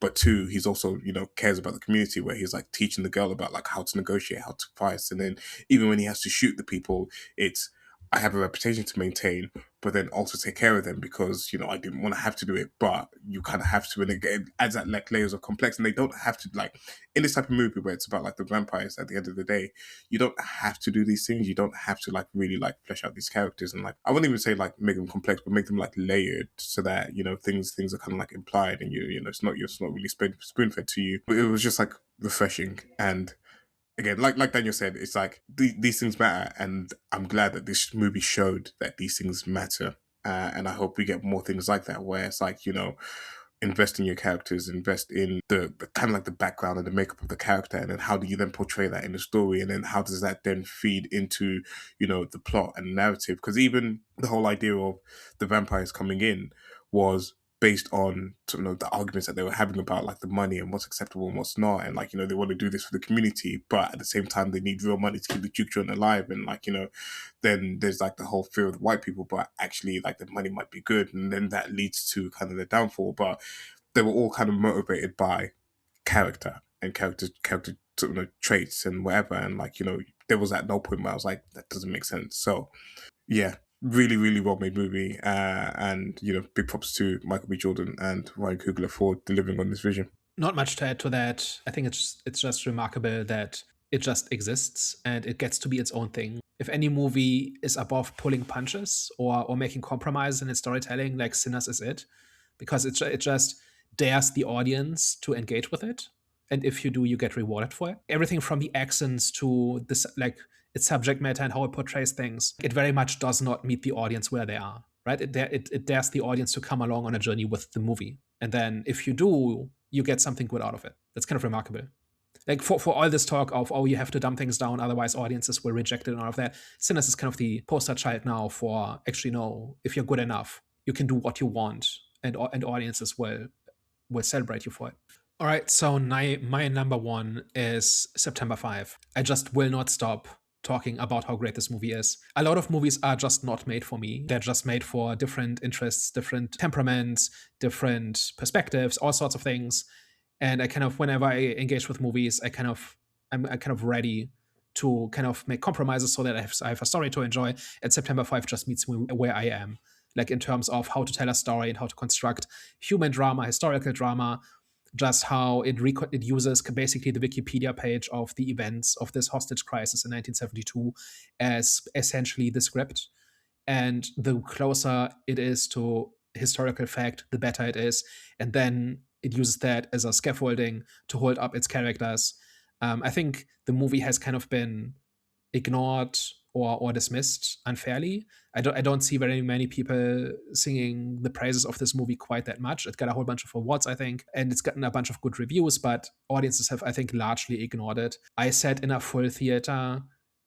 but two, he's also, cares about the community, where he's like teaching the girl about like how to negotiate, how to price. And then even when he has to shoot the people, it's, I have a reputation to maintain, but then also take care of them because, I didn't want to have to do it, but you kind of have to. And it adds that like layers of complex, and they don't have to, like in this type of movie where it's about like the vampires at the end of the day, you don't have to do these things. You don't have to like really like flesh out these characters and like, I wouldn't even say like make them complex, but make them like layered so that, things are kind of like implied and it's not really spoon fed to you. But it was just like refreshing. And again, like Daniel said, it's like these things matter, and I'm glad that this movie showed that these things matter. And I hope we get more things like that, where it's like, invest in your characters, invest in the kind of like the background and the makeup of the character, and then how do you then portray that in the story, and then how does that then feed into, the plot and narrative? Because even the whole idea of the vampires coming in was based on the arguments that they were having about like the money and what's acceptable and what's not, and like they want to do this for the community, but at the same time they need real money to keep the Duke children alive, and like then there's like the whole fear of the white people, but actually like the money might be good, and then that leads to kind of the downfall. But they were all kind of motivated by character and character traits and whatever, and like there was at no point where I was like, that doesn't make sense. So yeah, really, really well made movie. And, big props to Michael B. Jordan and Ryan Coogler for delivering on this vision. Not much to add to that. I think it's just remarkable that it just exists and it gets to be its own thing. If any movie is above pulling punches or making compromises in its storytelling, like Sinners is it, because it just dares the audience to engage with it. And if you do, you get rewarded for it. Everything from the accents to this, like its subject matter and how it portrays things, it very much does not meet the audience where they are, right? It dares the audience to come along on a journey with the movie. And then if you do, you get something good out of it. That's kind of remarkable. Like for all this talk of, you have to dumb things down, otherwise audiences will reject it and all of that, Sinners is kind of the poster child now for actually, no, if you're good enough, you can do what you want, and audiences will celebrate you for it. All right, so my number one is September 5. I just will not stop talking about how great this movie is. A lot of movies are just not made for me. They're just made for different interests, different temperaments, different perspectives, all sorts of things. And I kind of, whenever I engage with movies, I'm kind of ready to kind of make compromises so that I have a story to enjoy. And September 5 just meets me where I am, like in terms of how to tell a story and how to construct human drama, historical drama, just how it uses basically the Wikipedia page of the events of this hostage crisis in 1972 as essentially the script. And the closer it is to historical fact, the better it is. And then it uses that as a scaffolding to hold up its characters. I think the movie has kind of been ignored or dismissed unfairly. I don't see very many people singing the praises of this movie quite that much. It got a whole bunch of awards, I think, and it's gotten a bunch of good reviews, but audiences have, I think, largely ignored it. I sat in a full theater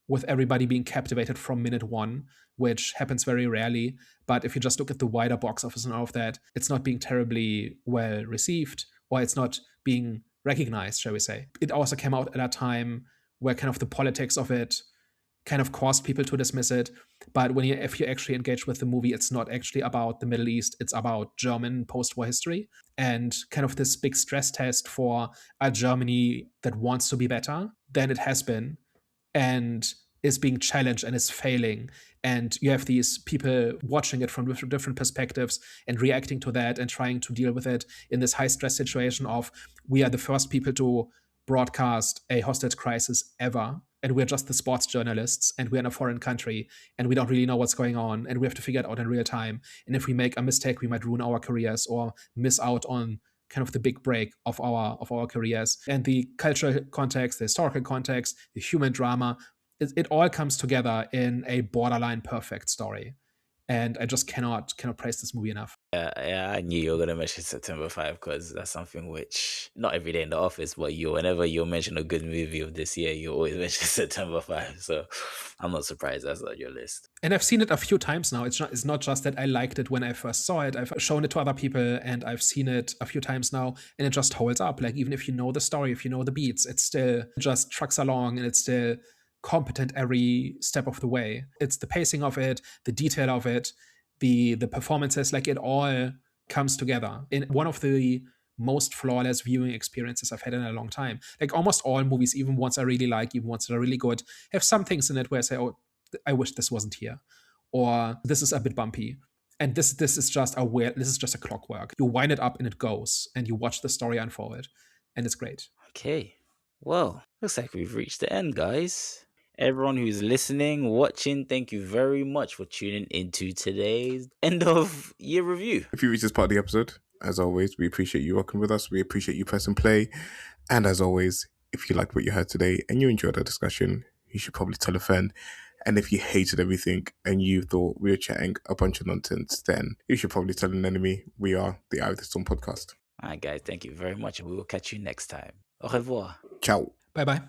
with everybody being captivated from minute one, which happens very rarely. But if you just look at the wider box office and all of that, it's not being terribly well received, or it's not being recognized, shall we say. It also came out at a time where kind of the politics of it kind of caused people to dismiss it. But if you actually engage with the movie, it's not actually about the Middle East, it's about German post-war history, and kind of this big stress test for a Germany that wants to be better than it has been and is being challenged and is failing. And you have these people watching it from different perspectives and reacting to that and trying to deal with it in this high stress situation of, we are the first people to broadcast a hostage crisis ever. and we're just the sports journalists, and we're in a foreign country, and we don't really know what's going on, and we have to figure it out in real time. And if we make a mistake, we might ruin our careers or miss out on kind of the big break of our careers. And the cultural context, the historical context, the human drama, it all comes together in a borderline perfect story. And I just cannot praise this movie enough. Yeah, I knew you were gonna mention September 5 because that's something which not every day in the office, but whenever you mention a good movie of this year, you always mention September 5. So I'm not surprised that's on your list. And I've seen it a few times now. It's not just that I liked it when I first saw it. I've shown it to other people, and I've seen it a few times now, and it just holds up. Like, even if you know the story, if you know the beats, it still just trucks along, and it's still competent every step of the way. It's the pacing of it, the detail of it, the performances, like, it all comes together in one of the most flawless viewing experiences I've had in a long time. Like, almost all movies, even ones I really like, even ones that are really good, have some things in it where I say, oh, I wish this wasn't here, or this is a bit bumpy. And this is just a clockwork. You wind it up and it goes, and you watch the story unfold, and it's great. Okay. Well, looks like we've reached the end, guys. Everyone who's listening, watching, thank you very much for tuning into today's end of year review. If you reach this part of the episode, as always, we appreciate you rocking with us. We appreciate you pressing play. And as always, if you liked what you heard today and you enjoyed our discussion, you should probably tell a friend. And if you hated everything and you thought we were chatting a bunch of nonsense, then you should probably tell an enemy. We are the Eye of the Storm podcast. All right, guys, thank you very much, and we will catch you next time. Au revoir. Ciao. Bye bye.